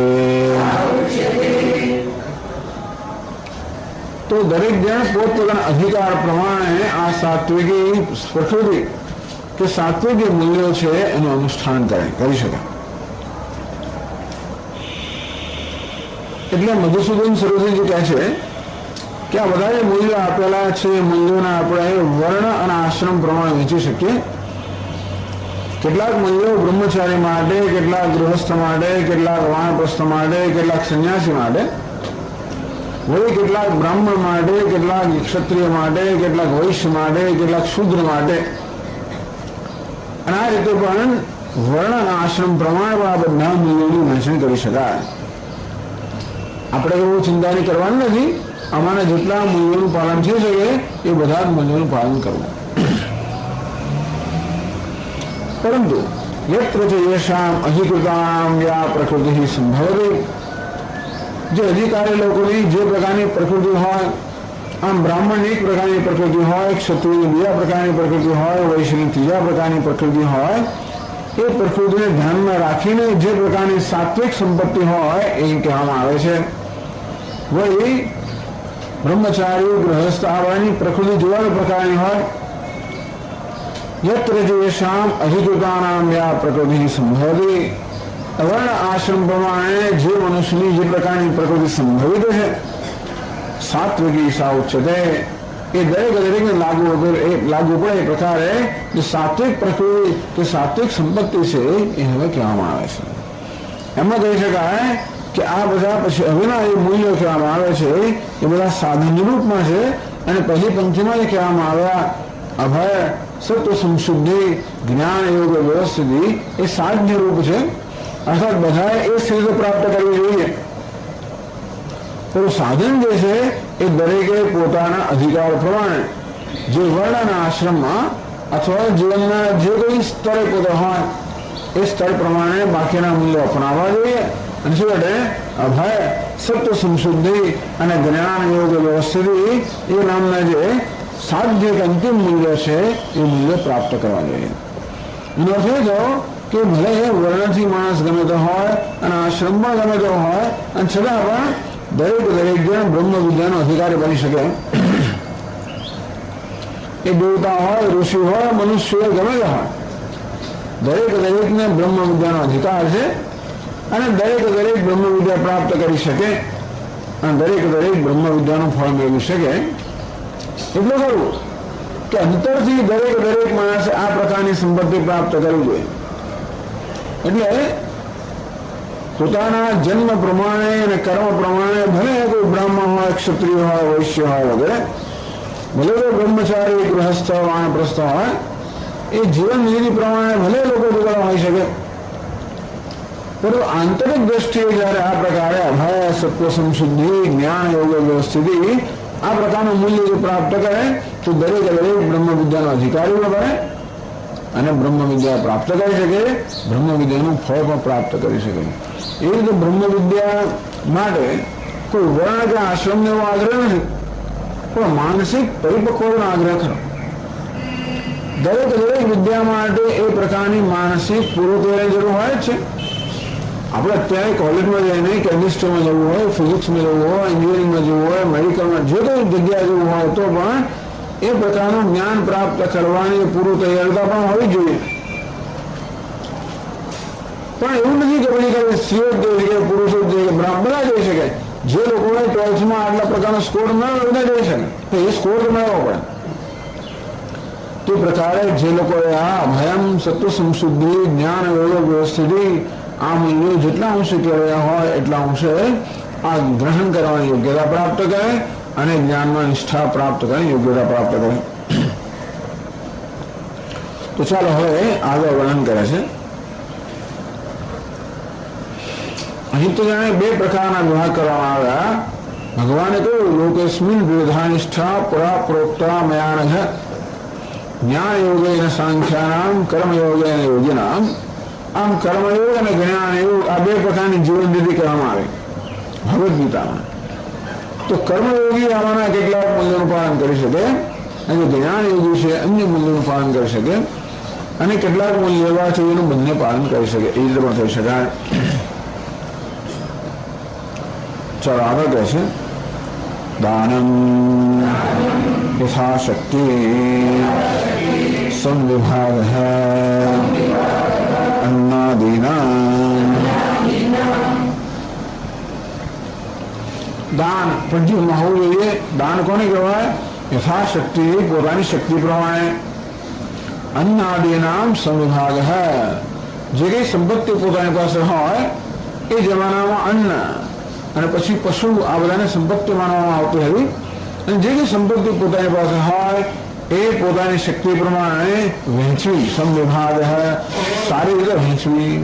તો દરેક જણ પોતપોતાના અધિકાર પ્રમાણે આ સાત્વિકી પ્રકૃતિ કે સાત્વિકી મૂલ્યો છે એનું અનુષ્ઠાન કરી શકે. એટલે મધુસૂદન સરસ્વતીજી કહે છે કે આ બધા જે મૂલ્યો આપેલા છે એ મૂલ્યોને આપણે વર્ણ અને આશ્રમ પ્રમાણે વેચી શકીએ. કેટલાક મૂલ્યો બ્રહ્મચારી માટે, કેટલાક ગૃહસ્થ માટે, કેટલાક વાનપ્રસ્થ માટે, કેટલાક સંન્યાસી માટે, વળી કેટલાક બ્રાહ્મણ માટે, કેટલાક ક્ષત્રિય માટે, કેટલાક વૈશ્ય માટે, કેટલાક શૂદ્ર માટે. અને આ રીતે પણ વર્ણ અને આશ્રમ પ્રમાણે પણ આ બધા મૂલ્યોની વહેંચણી કરી શકાય. આપણે એવું ચિંતા નહીં કરવાની નથી. આમાંના જેટલા મૂલ્યોનું પાલન થઈ શકે એ બધા જ મૂલ્યોનું પાલન કરવું. પરંતુ યત્ર યેષામ અધિકૃતામ યા પ્રકૃતિ સંભવતે, જે અધિકારી લોકોની જે પ્રકારની પ્રકૃતિ હોય, આમ બ્રાહ્મણની એક પ્રકારની પ્રકૃતિ હોય, ક્ષત્રિય બીજા પ્રકારની પ્રકૃતિ હોય, વૈશ્યની ત્રીજા પ્રકારની પ્રકૃતિ હોય, એ પ્રકૃતિને ધ્યાનમાં રાખીને જે પ્રકારની સાત્વિક સંપત્તિ હોય એ કહેવામાં આવે છે. વળી બ્રહ્મચારી ગૃહસ્થ આવવાની પ્રકૃતિ જોવા પ્રકારની હોય. યત્ર યેષામ અધિકૃતાનામ યા પ્રકૃતિ સંભવતી, વર્ણ આશ્રમ પ્રમાણે જે મનુષ્યની જે પ્રકારની પ્રકૃતિ સંભવિત છે, સાત્વિકી સા ઉચ્ચતે, એ દરેકને લાગુ પડે એ પ્રકારે જે સાત્વિક પ્રકૃતિ કે સાત્વિક સંપત્તિ છે એ હવે કહેવામાં આવે છે. એમાં કહી શકાય કે આ બધા પછી હવેના એ મૂલ્યો કહેવામાં આવે છે એ બધા સાધન રૂપમાં છે. અને પહેલી પંક્તિમાં જે કહેવામાં આવ્યા અભય, સત્વ સંશુદ્ધિ, જ્ઞાન યોગ વ્યવસ્થિતિ, એ સાધ્ય રૂપ છે. અર્થાત બધાએ એ સ્થિતિ પ્રાપ્ત કરવી જોઈએ. તો સાધન જે છે એ દરેકે પોતાના અધિકાર પ્રમાણે જે વર્ણના આશ્રમમાં અથવા જીવનના જે કોઈ સ્તરે પોતે હોય એ સ્તર પ્રમાણે બાકીના મૂલ્યો અપનાવવા જોઈએ. અને શું એટલે અભય, સત્વ સંશુદ્ધિ અને જ્ઞાન યોગ વ્યવસ્થિતિ એ નામના જે સાધ્ય અંતિમ મૂલ્ય છે એ મૂલ્ય પ્રાપ્ત કરવા જોઈએ. એનો અર્થ એ થયો કે ભલે વર્ણથી માણસ ગમે તે હોય અને આશ્રમમાં ગમે તે હોય, અને છતાં પણ દરેક જણ બ્રહ્મ વિદ્યાનો અધિકારી બની શકે. એ દેવતા હોય, ઋષિ હોય, મનુષ્ય ગમે તે હોય, દરેકને બ્રહ્મ વિદ્યાનો અધિકાર છે. અને દરેક બ્રહ્મ વિદ્યા પ્રાપ્ત કરી શકે અને દરેક બ્રહ્મ વિદ્યાનું ફળ મેળવી શકે. એટલું ખરું કે અંતરથી દરેક માણસે આ પ્રકારની સંપત્તિ પ્રાપ્ત કરવી જોઈએ. એટલે પોતાના જન્મ પ્રમાણે અને કર્મ પ્રમાણે ભલે કોઈ બ્રાહ્મણ હોય, ક્ષત્રિય હોય, વૈશ્ય હોય વગેરે, ભલે કોઈ બ્રહ્મચારી ગૃહસ્થ વાનપ્રસ્થ હોય, એ જીવન નીતિ પ્રમાણે ભલે લોકો બધા હોઈ શકે. પરંતુ આંતરિક દ્રષ્ટિએ જયારે આ પ્રકારે અભય, સત્વ સંશુદ્ધિ, જ્ઞાન યોગ વ્યવસ્થિતિ આ પ્રકારનું મૂલ્ય જો પ્રાપ્ત કરે તો દરેક બ્રહ્મ વિદ્યાનો અધિકારી બને અને બ્રહ્મ વિદ્યા પ્રાપ્ત કરી શકે, બ્રહ્મ વિદ્યાનું ફળ પણ પ્રાપ્ત કરી શકે. એ રીતે બ્રહ્મ વિદ્યા માટે કોઈ વર્ણ કે આશ્રમનો એવો આગ્રહ નથી, પણ માનસિક પરિપક્વતાનો આગ્રહ ખરો. દરેક વિદ્યા માટે એ પ્રકારની માનસિક પૂર્વતૈયારી જરૂર હોય જ છે. આપણે અત્યારે કોલેજમાં જઈને કેમિસ્ટ્રીમાં જવું હોય, ફિઝિક્સમાં જવું હોય, એન્જિનિયરિંગમાં જવું હોય, મેડિકલમાં જે કોઈ જગ્યાએ જવું હોય તો પણ એ પ્રકારનું જ્ઞાન પ્રાપ્ત કરવાની પૂર્વ તૈયારીતા પણ હોવી જોઈએ. પણ એવું નથી કે પછી સ્ત્રીઓ જ જઈ શકે, પુરુષો જ જઈ શકે, બધા જઈ શકે. જે લોકોને 12થમાં આટલા પ્રકારનો સ્કોર મેળવે બધા જઈ શકે, તો એ સ્કોર તો મેળવવો પડે. તે પ્રકારે જે લોકોએ આ અભયમ, સત્વ સંશુદ્ધિ, જ્ઞાન યોગ વ્યવસ્થિતિ આ મૂલ્યો જેટલા અંશે કહેવાયા હોય એટલા અંશે આ ગ્રહણ કરવાની યોગ્યતા પ્રાપ્ત કરે અને જ્ઞાનમાં નિષ્ઠા પ્રાપ્ત કરવાની યોગ્યતા પ્રાપ્ત કરે. તો ચાલો હવે આગળ વર્ણન કરે છે. અહીં તો જાણે બે પ્રકારના વિભાગ કરવામાં આવ્યા. ભગવાને કહ્યું લોકેસ્મિન વિવિધા નિષ્ઠા પુરા પ્રોક્તા મયાનઘ જ્ઞાન યોગેન સાંખ્યાનામ કર્મયોગેન યોગિનામ. આમ કર્મયોગ અને જ્ઞાન યોગ આ બે પ્રકારની જીવન વિધિ કરવામાં આવે ભગવદ્ ગીતામાં. તો કર્મયોગી આમાંના કેટલાક મૂલ્યોનું પાલન કરી શકે અને જ્ઞાન યોગી છે અન્ય મૂલ્યોનું પાલન કરી શકે અને કેટલાક મૂલ્ય એવા છે એનું બંને પાલન કરી શકે. એ રીતે પણ થઈ શકાય. ચાલો આગળ કહે છે દાનમ યથાશક્તિ સંવિભાગ અન્નાદીના. દાન પણ જીવનમાં હોવું જોઈએ. દાન કોને કહેવાય? યથાશક્તિ, પોતાની શક્તિ પ્રમાણે. અન્નાદિનામ સંવિભાગ હૈ. જે કઈ સંપત્તિ પોતાની પાસે હોય એ જમાનામાં અન્ન અને પછી પશુ આ બધાને સંપત્તિ માનવામાં આવતી હતી. અને જે કઈ સંપત્તિ પોતાની પાસે હોય એ પોતાની શક્તિ પ્રમાણે વહેંચવી. સંવિભાગ હૈ, સારી રીતે વહેંચવી.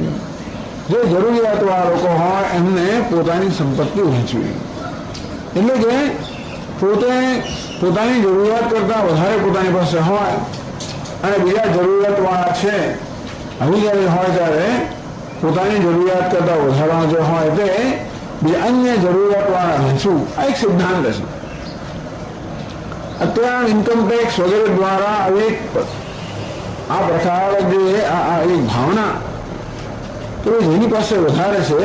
જે જરૂરિયાતવાળા લોકો હોય એમને પોતાની સંપત્તિ વહેંચવી. એટલે કે પોતે પોતાની જરૂરિયાત કરતાં વધારે પોતાની પાસે હોય અને બીજા જરૂરિયાતવાળા છે આવી જ્યારે હોય ત્યારે પોતાની જરૂરિયાત કરતાં વધારાનો જે હોય તે બીજા અન્ય જરૂરિયાતવાળા વહેંચવું. આ એક સિદ્ધાંત છે. અત્યારે ઇન્કમટેક્સ વગેરે દ્વારા આ પ્રકાર જે એક ભાવના તો જેની પાસે વધારે છે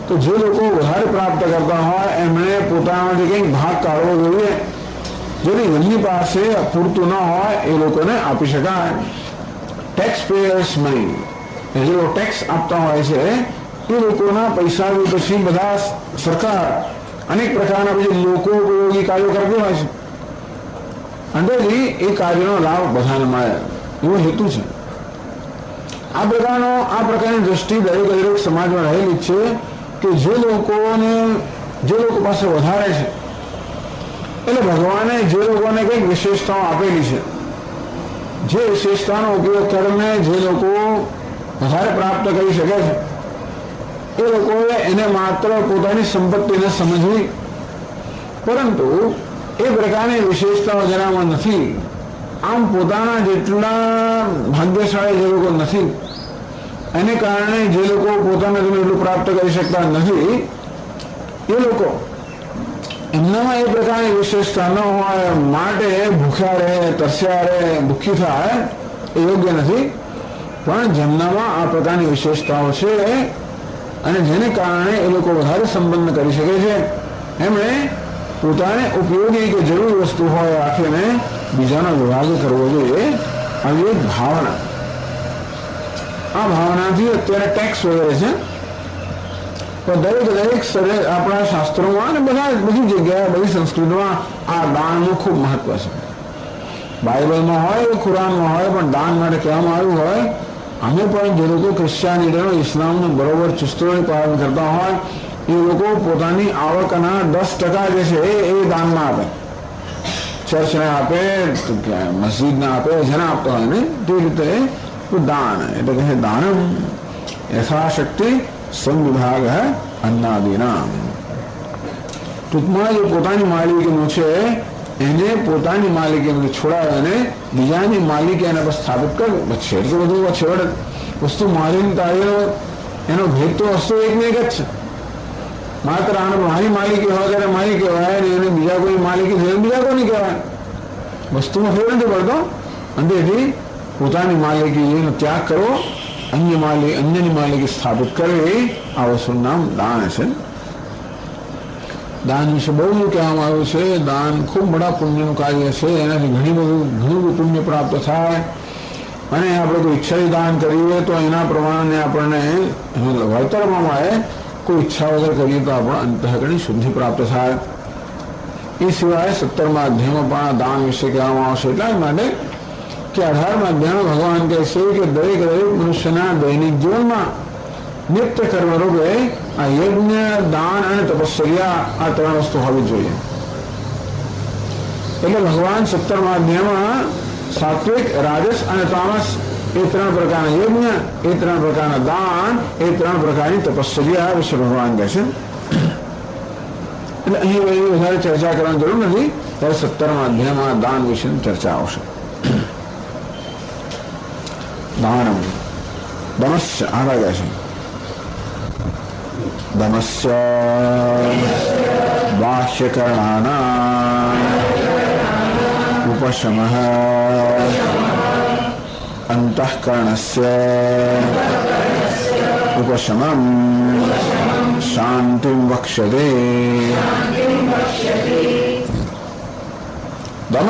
તો જે લોકો વધારે પ્રાપ્ત કરતા હોય એમણે પોતાનામાંથી કંઈક ભાગ કાઢવો જોઈએ. જેની એમની પાસે પૂરતું ન હોય એ લોકોને આપી શકાય. ટેક્સ પેયર્સ મની, જે લોકો ટેક્સ આપતા હોય છે એ લોકોના પૈસા પછી બધા સરકાર અનેક પ્રકારના પછી લોકો ઉપયોગી કાર્યો કરતી હોય છે. અંદરથી એ કાર્યનો લાભ બધાને મળે એવો હેતુ છે. આ પ્રકારની દ્રષ્ટિ દરેક સમાજમાં રહેલી છે કે જે લોકો પાસે વધારે છે એટલે ભગવાને જે લોકોને કંઈક વિશેષતાઓ આપેલી છે, જે વિશેષતાનો ઉપયોગ કરીને જે લોકો વધારે પ્રાપ્ત કરી શકે છે એ લોકોએ એને માત્ર પોતાની સંપત્તિને સમજવી. પરંતુ એ પ્રકારની વિશેષતાઓ જેનામાં નથી, આમ પોતાના જેટલા ભાગ્યશાળી જે લોકો નથી એને કારણે જે લોકો પોતાને એટલું પ્રાપ્ત કરી શકતા નથી એ લોકો એમનામાં એ પ્રકારની વિશેષતા ન હોય માટે ભૂખ્યા રહે, તરસ્યા રહે, દુઃખી થાય એ યોગ્ય નથી. પણ જેમનામાં આ પ્રકારની વિશેષતાઓ છે અને જેને કારણે એ લોકો વધારે સંબંધ કરી શકે છે એમણે પોતાને ઉપયોગી કે જરૂરી વસ્તુ હોય રાખીને બીજાનો વિભાગ કરવો જોઈએ. આવી એક ભાવના, આ ભાવનાથી અત્યારે ટેક્સ વગેરે છે પણ દરેક સ્તરે આપણા શાસ્ત્રોમાં અને બધી જગ્યાએ બધી સંસ્કૃતિમાં આ દાનનું ખૂબ મહત્વ છે. બાઇબલમાં હોય કે કુરાનમાં હોય પણ દાન માટે કહેવામાં આવ્યું હોય. અમે પણ જે લોકો ક્રિશ્ચિયાનિટીનો, ઇસ્લામનું બરોબર ચુસ્તોથી પાલન કરતા હોય એ લોકો પોતાની આવકના 10% જે છે એ દાનમાં આપે. ચર્ચને આપે, મસ્જિદને આપે, જેને આપતા હોય ને તે રીતે દાન એટલે કે દાનમ યથાશક્તિ સંવિભાગ હૈ અન્નાદિનામ. ટૂંકમાં જે પોતાની માલિકીનું છે એને પોતાની માલિકીને છોડાવે અને બીજાની માલિકી એના પર સ્થાપિત કરવું. છેડ તો બધું છેવટે વસ્તુ મારીને તાળીનો એનો ભેદ તો વસ્તુ એકને એક જ છે. માત્ર આને મારી માલિકી હોય ત્યારે મારી કહેવાય ને એને બીજા કોઈ માલિકી છે બીજા કોની કહેવાય. વસ્તુમાં ફેર નથી પડતો. અંદરથી પોતાની માલિકીનો ત્યાગ કરવો, અન્યની માલિકી સ્થાપિત કરવી, આ વસ્તુનું નામ દાન છે. દાન વિશે બહુ કહેવામાં આવ્યું છે. દાન ખૂબ મોટા પુણ્યનું કાર્ય છે. એનાથી ઘણું બધું પુણ્ય પ્રાપ્ત થાય. અને આપણે કોઈ ઈચ્છાથી દાન કરીએ તો એના પ્રમાણે આપણને વળતરમાં મળે. કોઈ ઈચ્છા વગર કરીએ તો આપણા અંતઃકરણની શુદ્ધિ પ્રાપ્ત થાય. એ સિવાય 17મા અધ્યાયમાં પણ દાન વિશે કહેવામાં આવશે. એટલા માટે કે 18મા અધ્યાયમાં ભગવાન કહે છે કે દરેક મનુષ્યના દૈનિક જીવનમાં નિત્ય કર્મ રૂપે આ યજ્ઞ, દાન અને તપશ્ચર્યા આ 3 વસ્તુ હોવી જોઈએ. એટલે ભગવાન 17મા અધ્યાયમાં સાત્વિક, રાજસ અને તામસ એ 3 પ્રકારના યજ્ઞ, એ 3 પ્રકારના દાન, એ 3 પ્રકારની તપશ્ચર્યા વિશે ભગવાન કહે છે. એટલે અહીં વધારે ચર્ચા કરવાની જરૂર નથી. ત્યારે 17મા અધ્યાયમાં દાન વિશેની ચર્ચા આવશે. દાનમ દમસ્ય આગળ છે. દમસ્ય બાહ્યકરણાનાં ઉપશમઃ અંતઃકરણસ્ય ઉપશમં શાંતિં વક્ષ્યતે. દમ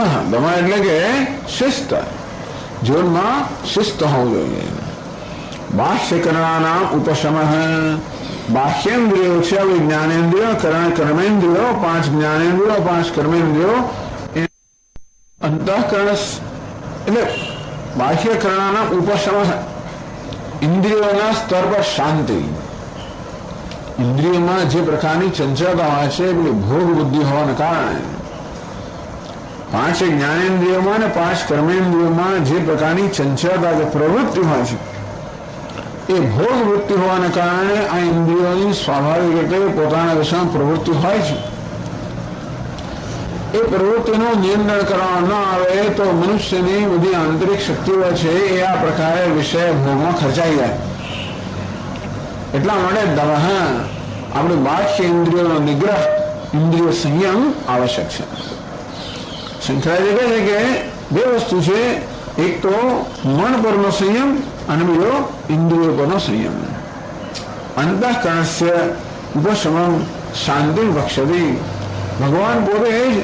એટલે કે શિસ્ત. જીવનમાં શિસ્ત હોવું જોઈએ. બાહ્યકરણાનાં ઉપશમઃ બાહ્યેન્દ્રિયો છે જ્ઞાનેન્દ્રિયો, કર્મેન્દ્રિયો, 5 જ્ઞાનેન્દ્રિયો, 5 કર્મેન્દ્રિયો, અંતઃકરણ એટલે બાહ્ય કરણાના ઉપશમ, ઇન્દ્રિયોના સ્તર પર શાંતિ. ઇન્દ્રિયોમાં જે પ્રકારની ચંચળતા હોય છે એ ભોગ બુદ્ધિ હોવાને કારણે 5 જ્ઞાનેન્દ્રિયોમાં અને 5 કર્મેન્દ્રિયોમાં જે પ્રકારની ચંચળતા કે પ્રવૃત્તિ હોય છે એ ભોગ વૃત્તિ હોવાને કારણે આ ઇન્દ્રિયોની સ્વાભાવિક રીતે પોતાના વિષયમાં પ્રવૃત્તિ હોય છે. એ પ્રવૃત્તિનું નિયંત્રણ કરવા ન આવે તો મનુષ્યની બધી આંતરિક શક્તિઓ છે એ આ પ્રકારે વિષય ભોગમાં ખર્ચાઈ જાય. એટલા માટે આપણે બાહ્ય ઇન્દ્રિયોનો નિગ્રહ, ઇન્દ્રિય સંયમ આવશ્યક છે. શંકરાચાર્ય કહે છે કે 2 વસ્તુ છે, એક તો મન પરનો સંયમ અને બીજો ઇન્દ્રિયો પરનો સંયમ. અંતઃકરણસ્ય ઉપશમમ શાંતિ વક્ષતિ. ભગવાન પોતે જ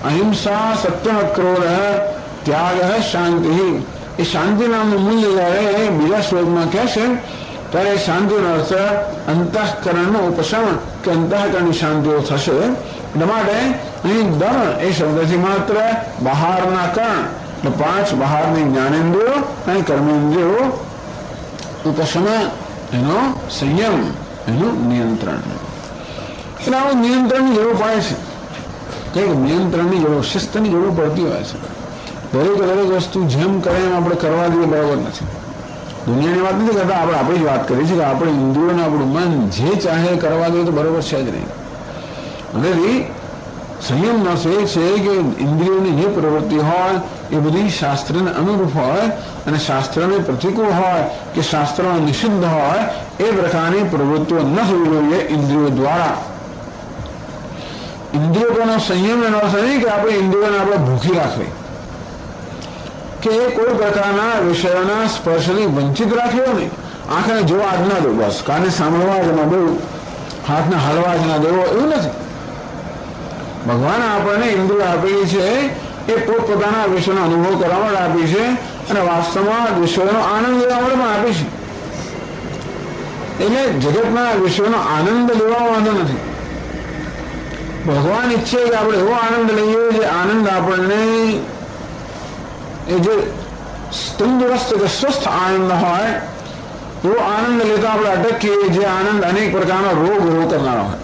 અહિંસા, સત્ય, ક્રોધ, ત્યાગ, શાંતિ, એ શાંતિ નામનું મૂલ્ય જયારે બીજા શ્લોકમાં કહે છે ત્યારે શાંતિનો અર્થ અંતઃકરણનો ઉપશમ કે અંતઃકરણની શાંતિઓ થશે. એટલા માટે અહીં દમ એ શબ્દથી માત્ર બહારના કર્ણ એટલે 5 બહારની જ્ઞાનેન્દ્રિયો અને કર્મેન્દ્રિયો ઉપશમ, એનો સંયમ, એનું નિયંત્રણ. એટલે આવું નિયંત્રણની જરૂર પડે છે. કંઈક નિયંત્રણની જરૂર, શિસ્તની જરૂર પડતી હોય છે. દરેક વસ્તુ જેમ કરે એમ આપણે કરવા દઈએ બરાબર નથી. દુનિયાની વાત નથી કરતા, આપણે આપણી જ વાત કરીએ છીએ કે આપણે ઇન્દ્રિયોને આપણું મન જે ચાહે કરવા દઈએ તો બરાબર છે જ નહીં. અને સંયમનો અર્થ એ છે કે ઇન્દ્રિયોની જે પ્રવૃત્તિ હોય એ બધી શાસ્ત્રને અનુરૂપ હોય અને શાસ્ત્રને પ્રતિકૂળ હોય કે શાસ્ત્રો નિષિદ્ધ હોય એ પ્રકારની પ્રવૃત્તિઓ ન થવી જોઈએ ઇન્દ્રિયો દ્વારા. ઇન્દ્રિયોનો સંયમ એનો અર્થ નહીં કે આપણે ઇન્દ્રિયોને આપણે ભૂખી રાખવી કે કોઈ પ્રકારના વિષયોના સ્પર્શથી વંચિત રાખ્યો નહીં. આંખને જોવા જ ના દો, બસ કાને સાંભળવા જ ના દો, હાથને હલવા જ ના દેવો, એવું નથી. ભગવાન આપણને ઇન્દ્રિયો આપેલી છે એ પોતપોતાના વિષયનો અનુભવ કરવા માટે આપી છે અને વાસ્તવમાં વિષયોનો આનંદ લેવા માટે પણ આપી છે. એટલે જગતના વિષયોનો આનંદ લેવા વાંધો નથી. ભગવાન ઈચ્છે કે આપણે એવો આનંદ લઈએ જે આનંદ આપણને એ જે તંદુરસ્ત કે સ્વસ્થ આનંદ હોય એવો આનંદ લેતા આપણે અટકીએ જે આનંદ અનેક પ્રકારના રોગ કરનારા હોય.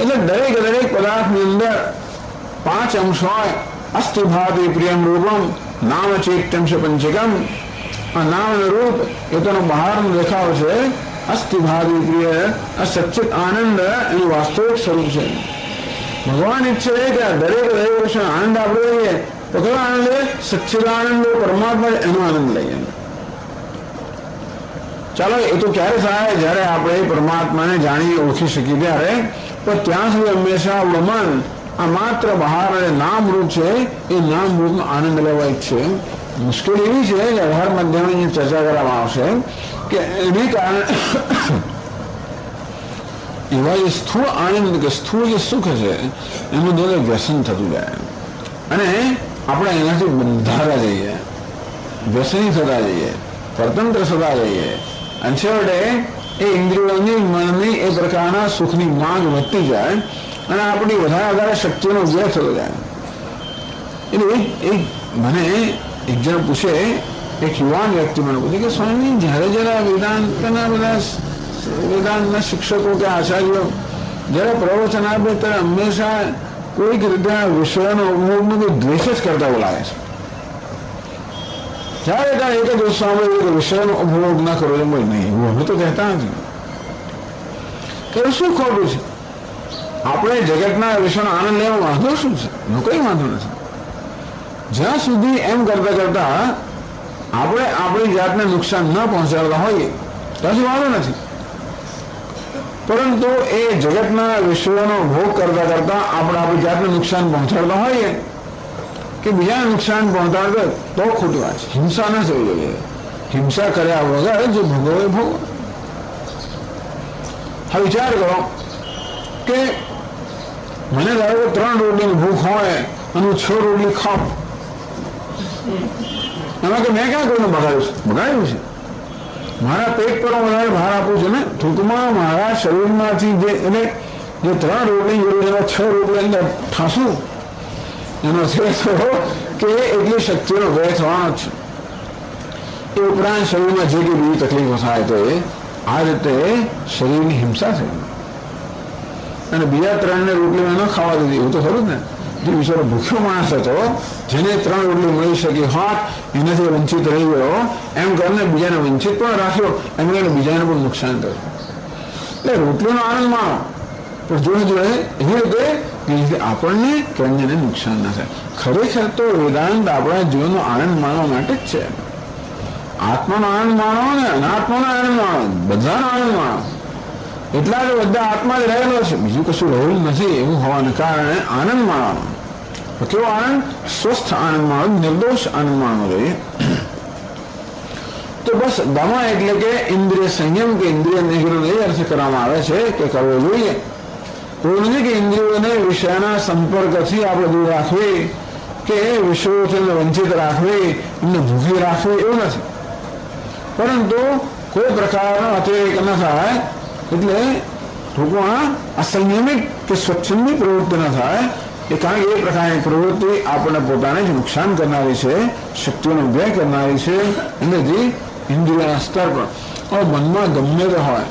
એટલે દરેક પદાર્થની અંદર 5 અંશ હોય. અસ્તુ ભાતિ પ્રિયમ રૂપમ નામ ચૈત્યમ ચ પંચકમ. આ નામ અને રૂપ એ તો બહારનો દેખાવ છે. અસ્તિ ભાતિ પ્રિય આ સચ્ચિત આનંદ એનું વાસ્તવિક સ્વરૂપ છે. ભગવાન ઈચ્છે કે દરેક વર્ષે આનંદ આપણે લઈએ તો કયો આનંદ લઈએ? સચ્ચિદાનંદ પરમાત્મા એનો આનંદ લઈએ. ચાલો એ તો ક્યારે થાય? જયારે આપણે પરમાત્માને જાણી ઓળખી શકીએ ત્યારે. પણ ત્યાં સુધી હંમેશા આપણું મન આ માત્ર બહાર નામ રૂપ છે એ નામ રૂપનો આનંદ લેવા ઈચ્છે. મુશ્કેલી એવી છે કે હર મધ્યની ચર્ચા કરવામાં આવશે કે એની કારણે એવા જે સ્થૂળ આનંદ કે સ્થૂળ જે સુખ છે એનું દરેક વ્યસન થતું જાય અને આપણે એનાથી બંધાતા જઈએ, વ્યસની થતા જઈએ, સ્વતંત્ર થતા જઈએ અને છેવટે એ ઇન્દ્રિયોની મનની એ પ્રકારના સુખની માંગ વધતી જાય અને આપણી વધારે શક્તિઓનો વ્યય થતો જાય. એટલે મને એક જણ પૂછે, એક યુવાન વ્યક્તિ મને પૂછે કે સ્વામી જ્યારે વેદાંતના શિક્ષકો કે આચાર્યો જ્યારે પ્રવચન આપે ત્યારે હંમેશા કોઈક રીતે વિષયોનો ઉપભોગનો કોઈ દ્વેષ જ કરતા એવું લાગે છે. જ્યારે ત્યાં એક જ વસ્તુ સાંભળ્યું કે વિષયનો ઉપભોગ ના કરવો એમ નહીં, એવું અમે તો કહેતા નથી. કે શું ખોટું છે? આપણે જગતના વિષયનો આનંદ લેવા વાંધો શું છે? એનો કઈ વાંધો નથી. જ્યાં સુધી એમ કરતા કરતા આપણે આપણી જાતને નુકસાન ન પહોંચાડતા હોઈએ ત્યાંથી વાંધો નથી. પરંતુ એ જગતના વિષયોનો ભોગ કરતા કરતા આપણે આપણી જાતને નુકસાન પહોંચાડતા હોઈએ કે બીજાને નુકસાન પહોંચાડે તો ખોટી વાત છે. હિંસા ન થવી જોઈએ. હિંસા કર્યા વગર જે ભોગવે ભોગવે. હવે વિચાર કરો કે મને ધારો કે 3 રોટલીની ભૂખ હોય અને હું 6 રોટલી ખાઉં, એમાં કે મેં ક્યાં કોઈને બગાડ્યું છે? મારા પેટ પર હું વધારે ભાર આપું છું ને. ટૂંકમાં મારા શરીરમાંથી જે એટલે જે 3 રોટલી જરૂર એના 6 રોટલી અંદર ઠાંસું એનો કે એટલી શક્તિનો વ્યય થવાનો જ છે. એ ઉપરાંત શરીરમાં જે કે બીજી તકલીફો થાય તો આ રીતે શરીરની હિંસા થઈ અને બીજા 3 રોટલી ન ખાવા દીધી. એવું તો ખરું ને. જે બિચારો ભૂખ્યો માણસ હતો જેને 3 રોટલી મળી શકી હોત એનાથી વંચિત રહી ગયો એમ કરીને બીજાને વંચિત પણ રાખ્યો એમ કરીને બીજાને પણ નુકસાન કર્યું. એટલે રોટલીનો આનંદ માણો પણ જોડે જોડે એવી રીતે કે આપણને કે અન્યને નુકસાન ના થાય. ખરેખર તો વેદાંત આપણા જીવનનો આનંદ માણવા માટે જ છે. આત્માનો આનંદ માણો ને અનાત્માનો આનંદ માણો, બધાનો આનંદ માણો. એટલા જ બધા આત્મા જ રહેલો છે, બીજું કશું રહેલું નથી. એવું હોવાને કારણે આનંદ માણવાનો. કેવો આનંદ? સ્વસ્થ આનંદ માણો, નિર્દોષ આનંદ માણવો જોઈએ. તો બસ દમા એટલે કે ઇન્દ્રિય સંયમ કે ઇન્દ્રિય નિગ્રહ એ અર્થ કરવામાં આવે છે કે કરવો જોઈએ. એવું નથી કે ઇન્દ્રિયોને વિષયના સંપર્કથી આપણે દૂર રાખવી કે વિષયોથી વંચિત રાખવી, એમને ભૂખી રાખવી, એવું નથી. પરંતુ કોઈ પ્રકારનો અતિરેક ન થાય, એટલે ટૂંકમાં અસંયમિત કે સ્વચ્છંદી પ્રવૃત્તિ ન થાય. એ કારણ કે એ પ્રકારની પ્રવૃત્તિ આપણને પોતાને જ નુકસાન કરનારી છે, શક્તિઓનો વ્યય કરનારી છે. એનાથી ઇન્દ્રિયના સ્તર પર મનમાં ગમે તે હોય,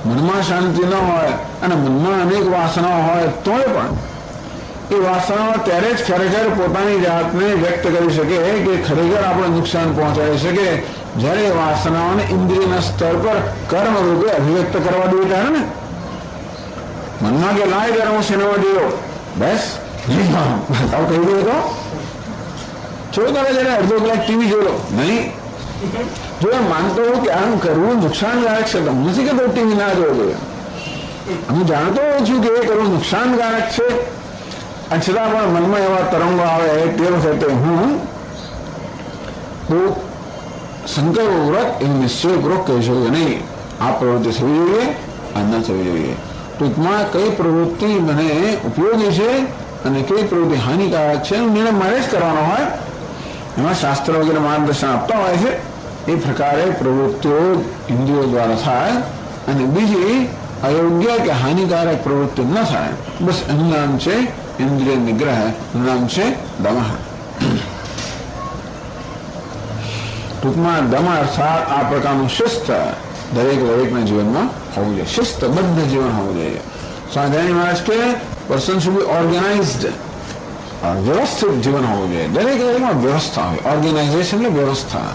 મનમાં શાંતિ ન હોય અને મનમાં અનેક વાસનાઓ હોય તોય પણ એ વાસનાઓ ત્યારે જ ખરેખર પોતાની જાતને વ્યક્ત કરી શકે કે ખરેખર આપણે નુકસાન પહોંચાડી શકે જ્યારે વાસનાઓને ઇન્દ્રિયના સ્તર પર કર્મ રૂપે અભિવ્યક્ત કરવા દે ત્યારે ને. મનમાં કે લાય ત્યારે હું સિનેમા જોયો બસ આવું કહી દઉં તો જો તમે જયારે અડધો કલાક ટીવી જોયો નહીં, જો એમ માનતો હોઉં કે આમ કરવું નુકસાનકારક છે, નથી કે ટીવી ના જોવો જોઈએ. હું જાણતો હોઉં છું કે એ કરવું નુકસાનકારક છે, અને છતાં પણ મનમાં એવા તરંગો આવે તે વખતે હું બહુ સંકલ્પપૂર્વક એવું નિશ્ચયપૂર્વક કહી શકું નહીં આ પ્રવૃત્તિ થવી જોઈએ, આ ન થવી જોઈએ. ટૂંકમાં કઈ પ્રવૃત્તિ મને ઉપયોગી છે અને કઈ પ્રવૃત્તિ હાનિકારક છે એનો નિર્ણય મારે જ કરવાનો હોય. એમાં શાસ્ત્ર વગેરે માર્ગદર્શન આપતા હોય છે. એ પ્રકારે પ્રવૃત્તિઓ ઇન્દ્રિયો દ્વારા થાય અને બીજી અયોગ્ય કે હાનિકારક પ્રવૃત્તિ ન થાય. બસ એનું નામ છે ઇન્દ્રિય નિગ્રહ, એનું નામ છે દમઃ. ટૂંકમાં દમ અર્થાત આ પ્રકારનું શિસ્ત દરેકના જીવનમાં હોવું જોઈએ. શિસ્તબદ્ધ જીવન હોવું જોઈએ. સ્વાધ્યાય મહારાજ કે પર્સન શુડ બી ઓર્ગેનાઇઝડ, વ્યવસ્થિત જીવન હોવું જોઈએ. દરેકમાં વ્યવસ્થા હોય. ઓર્ગેનાઇઝેશન એટલે વ્યવસ્થા.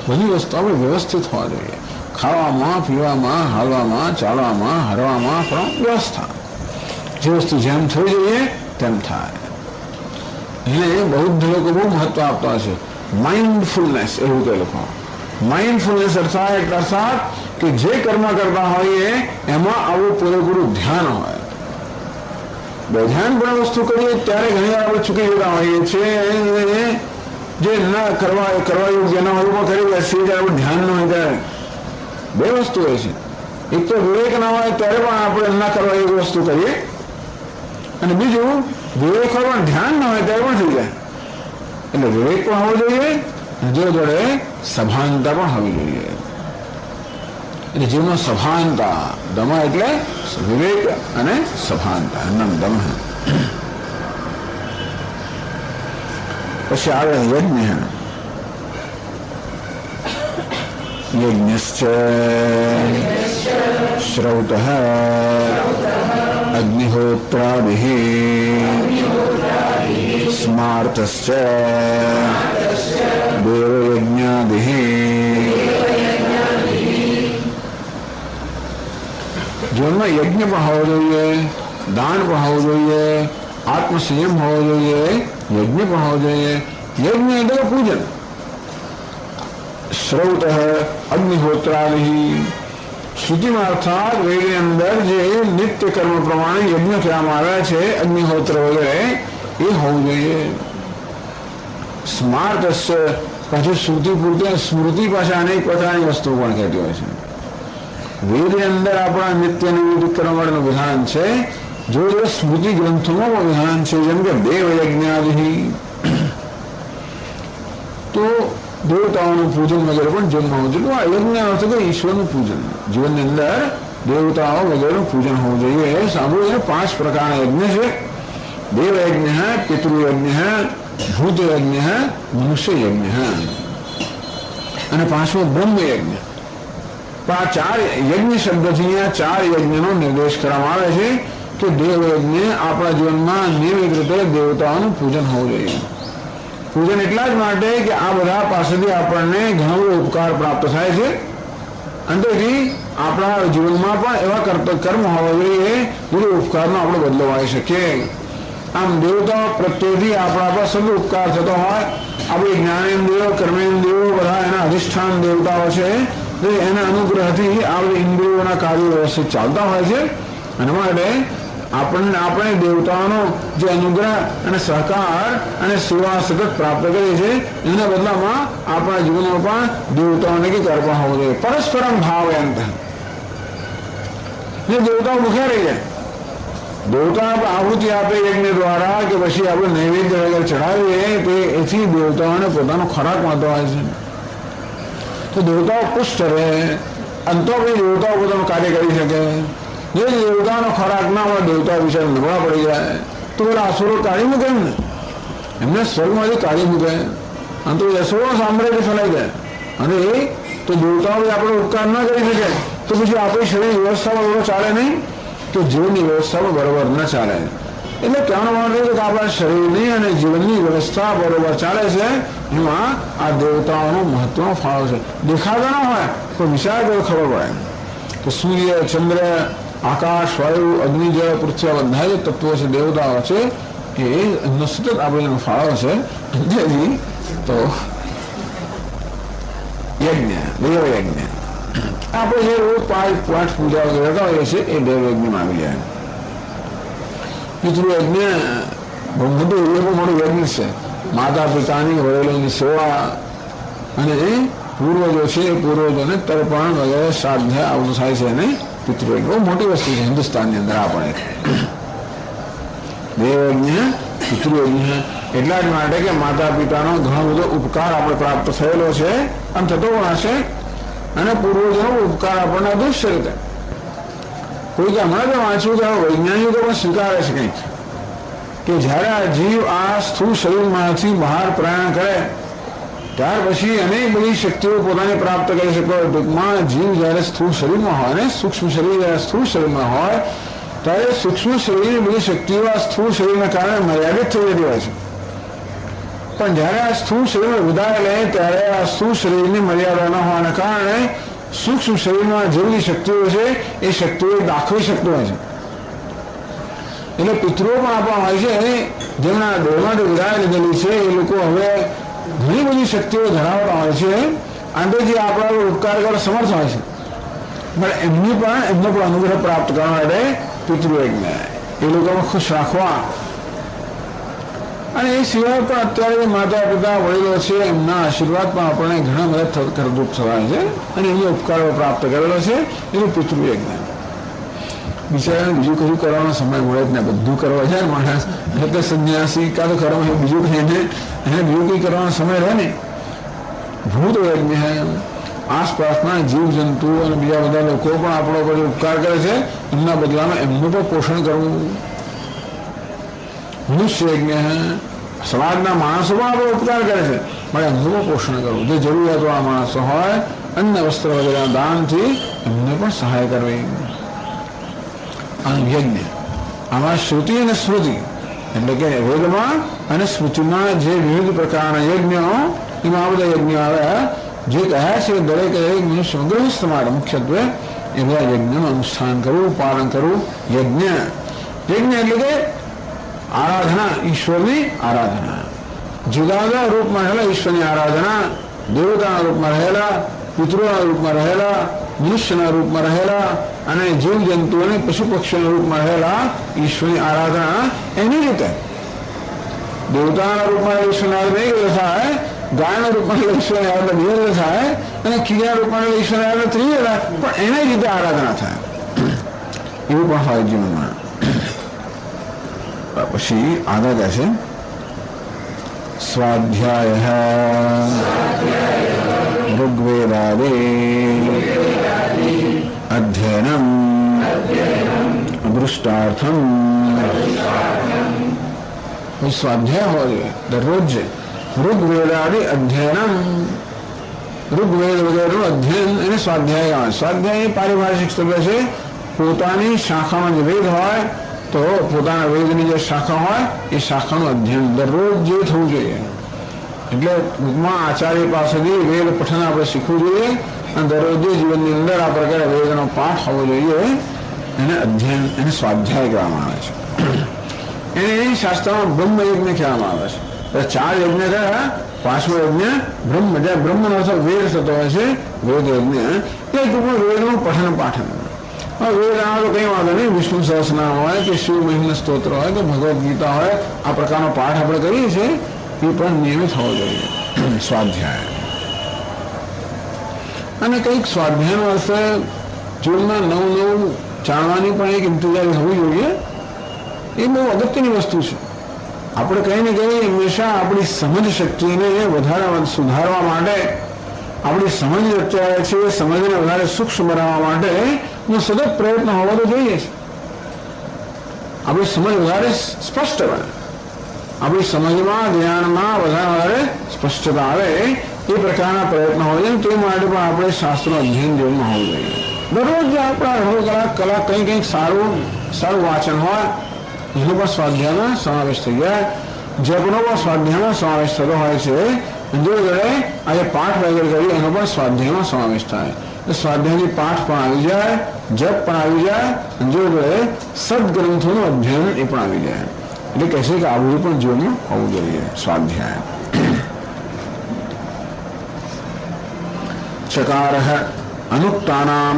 બધી વસ્તુ આપણે વ્યવસ્થિત હોવા જોઈએ. ખાવામાં, પીવામાં, હાલવામાં, ચાલવામાં, હરવામાં પણ વ્યવસ્થા. જે વસ્તુ જેમ થવી જોઈએ તેમ થાય. એને બૌદ્ધ લોકો બહુ મહત્વ આપતા છે. માઇન્ડફુલનેસ એવું કહે લોકો. માઇન્ડફુલનેસ અર્થાત કે જે કર્મ કરતા હોઈએ એમાં આવું પૂરેપૂરું ધ્યાન હોય. ધ્યાન પણ વસ્તુ કરીએ ત્યારે ઘણી વાર આપણે ચૂકી જતા હોઈએ છીએ. જે ના કરવા યોગ્ય ના હોય કરી બેસીએ ત્યારે ધ્યાન ન હોય ત્યારે બે વસ્તુ હોય છે. એક તો વિવેક ના હોય ત્યારે પણ આપણે ના કરવા એવી વસ્તુ કરીએ, અને બીજું વિવેક હોય પણ ધ્યાન ના હોય ત્યારે પણ થઈ જાય. એટલે વિવેક પણ હોવો જોઈએ, જોડે સભાનતા પણ હોવી જોઈએ. એટલે જીવનમાં સભાનતા, દમ એટલે વિવેક અને સભાનતા, એમ દમ. પછી આવે યજ્ઞ. યજ્ઞશ્ચ શ્રૌતઃ અગ્નિહોત્રાદિઃ સ્માર્તશ્ચ દેવયજ્ઞાદિઃ. જીવનમાં યજ્ઞ પણ હોવો જોઈએ, દાન પણ હોવું જોઈએ, આત્મસંયમ હોવો જોઈએ, યજ્ઞ પણ હોવો જોઈએ. યજ્ઞ એટલે પૂજન. શ્રૌત અગ્નિહોત્રાદિ શ્રુતિમાં અર્થાત વેદની અંદર જે નિત્ય કર્મ પ્રમાણે યજ્ઞ કહેવામાં આવ્યા છે, અગ્નિહોત્ર વગેરે, એ હોવું જોઈએ. સ્માર્ત પછી શ્રુતિ પૂરતી સ્મૃતિ પાછા અનેક પ્રકારની વસ્તુઓ પણ કહેતી હોય છે. વેદની અંદર આપણા નિત્ય નિવૃત્ત કરવા માટેનું વિધાન છે. જો સ્મૃતિ ગ્રંથોમાં પણ વિધાન છે, જેમ કે દેવ યજ્ઞાદિ. તો દેવતાઓનું પૂજન વગેરે પણ જીવનમાં હોવું જોઈએ. આ યજ્ઞ અર્થ કે ઈશ્વરનું પૂજન, જીવનની અંદર દેવતાઓ વગેરેનું પૂજન હોવું જોઈએ. સાંભળ્યું, 5 પ્રકારના યજ્ઞ છે: દેવયજ્ઞ, પિતૃયજ્ઞ, ભૂતયજ્ઞ, મનુષ્ય યજ્ઞ અને 5મો બ્રહ્મયજ્ઞ. આ 4 યજ્ઞ શબ્દથી આ 4 યજ્ઞનો નિર્દેશ કરવામાં આવે છે કે દેવયજ્ઞ આપણા જીવનમાં નિયમિત રીતે દેવતાઓનું પૂજન હોવું જોઈએ. પૂજન એટલા જ માટે કે આ બધા પાસેથી આપણને ઘણો બધો ઉપકાર પ્રાપ્ત થાય છે. અંતેથી આપણા જીવનમાં પણ એવા કર્મ હોવા જોઈએ જે ઉપકારનો આપણે બદલો આવી શકીએ. આમ દેવતાઓ પ્રત્યેથી આપણા પર સદુ ઉપકાર થતો હોય. આપણે જ્ઞાનેન્દ્રિયો, કર્મેન્દ્રિયો બધા એના અધિષ્ઠાન દેવતાઓ છે. એના અનુગ્રહથી આપણે ઇન્દ્રિયોના કાર્યો વ્યવસ્થિત ચાલતા હોય છે. અને માટે આપણે દેવતાઓનો જે અનુગ્રહ અને સહકાર અને સેવા સતત પ્રાપ્ત કરીએ છીએ, એના બદલામાં આપણા જીવનમાં પણ દેવતાઓને કે કરવા હોવો જોઈએ. પરસ્પરમ ભાવ અંત. જે દેવતાઓ ભૂખ્યા રહી જાય, દેવતા આહુતિ આપે યજ્ઞ દ્વારા કે પછી આપણે નૈવેદ્ય વગેરે ચડાવીએ, તો એથી દેવતાઓને પોતાનો ખોરાક મળતો હોય છે. તો દેવતાઓ પુષ્ટ રહે, અંતો પછી દેવતાઓ પોતાનું કાર્ય કરી શકે. જે દેવતાનો ખોરાક ના હોય, દેવતાઓ વિશે નબળા પડી જાય, તો પેલા અસુરો કાઢી મૂકે ને, એમને સ્વર્ગમાંથી કાઢી મૂકે અને તો અસુરો સામ્રાજ્ય ફેલાઈ જાય. અને એ તો દેવતાઓ આપણો ઉપકાર ના કરી શકે, તો પછી આપણી શરીર વ્યવસ્થા બરોબર ચાલે નહીં, તો જીવનની વ્યવસ્થામાં બરોબર ન ચાલે. એટલે કહેવાનો માટે કે આપણા શરીરની અને જીવનની વ્યવસ્થા બરોબર ચાલે છે, એમાં આ દેવતાઓનો મહત્વનો ફાળો છે. દેખાતા ન હોય તો વિચાર કરો, ખબર પડે કે સૂર્ય, ચંદ્ર, આકાશ, વાયુ, અગ્નિ, જળ, પૃથ્વી બધા જે તત્વો છે, દેવતાઓ છે, એનો સતત આપણે એનો ફાળો છે. જેથી તો યજ્ઞ, દેવયજ્ઞ આપણે જે રોજ પાઠ પૂજા કરતા હોઈએ છીએ, એ દેવયજ્ઞમાં આવી જાય. પિતૃયજ્ઞ બહુ મોટું યજ્ઞ છે. માતા પિતાની, વડીલોની સેવા અને એ પૂર્વજો છે, એ પૂર્વજોને તર્પણ વગેરે શ્રાદ્ધ આવું થાય છે. અને પિતૃયજ્ઞ બહુ મોટી વસ્તુ છે હિન્દુસ્તાનની અંદર. આપણે દેવયજ્ઞ, પિતૃયજ્ઞ એટલા જ માટે કે માતા પિતાનો ઘણો બધો ઉપકાર આપણે પ્રાપ્ત થયેલો છે, આમ થતો પણ હશે. અને પૂર્વજોનો ઉપકાર આપણને અદૃશ્ય રીતે કોઈ કે હમણાં તો વાંચ્યું કે વૈજ્ઞાનિકો પણ સ્વીકારે છે કંઈક કે જ્યારે આ જીવ આ સ્થૂળ શરીરમાંથી બહાર પ્રયાણ કરે ત્યાર પછી અનેક બધી શક્તિઓ પોતાને પ્રાપ્ત કરી શકે. ટૂંકમાં જીવ જ્યારે સ્થૂળ શરીરમાં હોય ને સૂક્ષ્મ શરીર જ્યારે સ્થૂળ શરીરમાં હોય ત્યારે સૂક્ષ્મ શરીરની બધી શક્તિઓ આ સ્થૂળ શરીરના કારણે મર્યાદિત થઈ જતી હોય છે. પણ જ્યારે આ સ્થૂળ શરીરમાં વિદાય લે ત્યારે આ સ્થૂળ શરીરની મર્યાદા ન હોવાના કારણે સૂક્ષ્મ શરીરમાં જેવી શક્તિઓ છે એ શક્તિઓ દાખવી શકતો હોય છે. એટલે પિતૃઓ પણ આપણા હોય છે, જેમના દેહમાંથી વિદાય લીધેલી છે, એ લોકો હવે ઘણી બધી શક્તિઓ ધરાવતા હોય છે. આંતરથી આપણા ઉપકાર કરવા સમર્થ હોય છે, પણ એમનો પણ અનુગ્રહ પ્રાપ્ત કરવા માટે પિતૃયજ્ઞ એ લોકોને ખુશ રાખવા. અને એ સિવાય પણ અત્યારે માતા પિતા વડીલો છે, એમના આશીર્વાદ પણ આપણને ઘણા બધા કરદૂત થવાય છે અને એમનો ઉપકારો પ્રાપ્ત કરેલો છે. એનું પિતૃયજ્ઞ બિચારાને બીજું કશું કરવાનો સમય મળે જ ને, બધું કરવા જાય માણસ એટલે સંન્યાસી કાં તો કરવા બીજું કંઈ એને બીજું કંઈ કરવાનો સમય રહે ને. ભૂતયજ્ઞ આસપાસના જીવજંતુ અને બીજા બધા લોકો પણ આપણો પર ઉપકાર કરે છે, એમના બદલામાં એમનું પણ પોષણ કરવું. મનુષ્યયજ્ઞ સમાજના માણસો પણ આપણો ઉપકાર કરે છે, પણ એમનું પણ પોષણ કરવું. જે જરૂરિયાતવાળા માણસો હોય અન્ન વસ્ત્ર વગેરેના દાનથી એમને પણ સહાય કરવી. યજ્ઞ આમાં શ્રુતિ અને સ્મૃતિ એટલે કે વેદમાં અને સ્મૃતિમાં જે વિવિધ પ્રકારના યજ્ઞો, એમાં આ બધા યજ્ઞો આવ્યા જે કહ્યા છે દરેક મનુષ્ય ગૃહસ્થ માટે મુખ્યત્વે એ બધા યજ્ઞનું અનુષ્ઠાન કરવું, પાલન કરવું. યજ્ઞ એટલે કે આરાધના, ઈશ્વરની આરાધના. જુદા જુદા રૂપમાં રહેલા ઈશ્વરની આરાધના, દેવતાના રૂપમાં રહેલા, પિતૃના રૂપમાં રહેલા, મનુષ્યના રૂપમાં રહેલા અને જીવજંતુ અને પશુ પક્ષીના રૂપમાં રહેલા ઈશ્વરની આરાધના. એની રીતે દેવતાના રૂપમાં ઈશ્વરની આરાધના એક રીતે થાય, ગાયના રૂપમાં ઈશ્વરની આરાધના બે રીતે થાય અને કીડા રૂપમાં ઈશ્વરની આરાધના ત્રીજી થાય, પણ એની રીતે આરાધના થાય એવું પણ હોય જીવનમાં. પછી આગળ કહે છે સ્વાધ્યાય પાઠમ સ્વાધ્યાય હોય દરરોજ ઋગ્વેદાદિ અધ્યયનમ ઋગ્વેદ વગેરેનું અધ્યયન એને સ્વાધ્યાય આવે. સ્વાધ્યાય પારિભાષિક શબ્દ છે. પોતાની શાખામાં જે વેદ હોય તો પોતાના વેદની જે શાખા હોય એ શાખાનું અધ્યયન દરરોજ જે થવું જોઈએ. એટલે ટૂંકમાં આચાર્ય પાસેથી વેદ પઠન આપણે શીખવું જોઈએ અને દરરોજ જીવનની અંદર આ પ્રકારે વેદનો પાઠ હોવો જોઈએ. એને અધ્યયન એને સ્વાધ્યાય કહેવામાં આવે છે. એને શાસ્ત્રમાં બ્રહ્મ યજ્ઞ કહેવામાં આવે છે. 4 યજ્ઞ થયા. 5મો યજ્ઞ બ્રહ્મ, જ્યાં બ્રહ્મનો અર્થ વેદ થતો હોય છે, વેદ યજ્ઞ એ ટૂંકમાં વેદનું પઠન પાઠન. વેદ આમાં તો કઈ વાંધો નહીં, વિષ્ણુ સહસ્રનામ હોય કે શિવ મહિમ્ન સ્તોત્ર હોય કે ભગવદ્ ગીતા હોય, આ પ્રકારનો પાઠ આપણે કરીએ છીએ એ પણ નિયમિત હોવો જોઈએ. સ્વાધ્યાય અને કંઈક સ્વાધ્યાયનો અર્થ જીવનમાં નવું જાણવાની પણ એક ઇંતજારી હોવી જોઈએ. એ બહુ અગત્યની વસ્તુ છે. આપણે કંઈ ને કંઈ હંમેશા આપણી સમજ શક્તિને વધારે સુધારવા માટે, આપણી સમજ અત્યારે છે એ સમજને વધારે સૂક્ષ્મ બનાવવા માટે સતત પ્રયત્ન હોવો તો જોઈએ છે. આપણી સમજ વધારે સ્પષ્ટ બને, આપણી સમજમાં જ્ઞાનમાં વધારે સ્પષ્ટતા આવે એ પ્રકારના પ્રયત્ન હોય છે. તે માટે પણ આપણે શાસ્ત્રનું અધ્યયન જીવનમાં હોવું જોઈએ. દરરોજ આપણા અડધો કલાક કંઈક સારું વાંચન હોય એનો પણ સ્વાધ્યાયમાં સમાવેશ થઈ જાય. જપનો પણ સ્વાધ્યાયમાં સમાવેશ થતો હોય છે. જોડે આજે પાઠ વગેરે કરી એનો પણ સ્વાધ્યાયમાં સમાવેશ થાય. સ્વાધ્યાયની પાઠ પણ આવી જાય, જપ પણ આવી જાય, જોડે સદગ્રંથોનું અધ્યયન એ પણ આવી જાય. એટલે કહે છે કે આ બધું પણ જીવનમાં હોવું જોઈએ. સ્વાધ્યાય ચકાર અનુક્તાનામ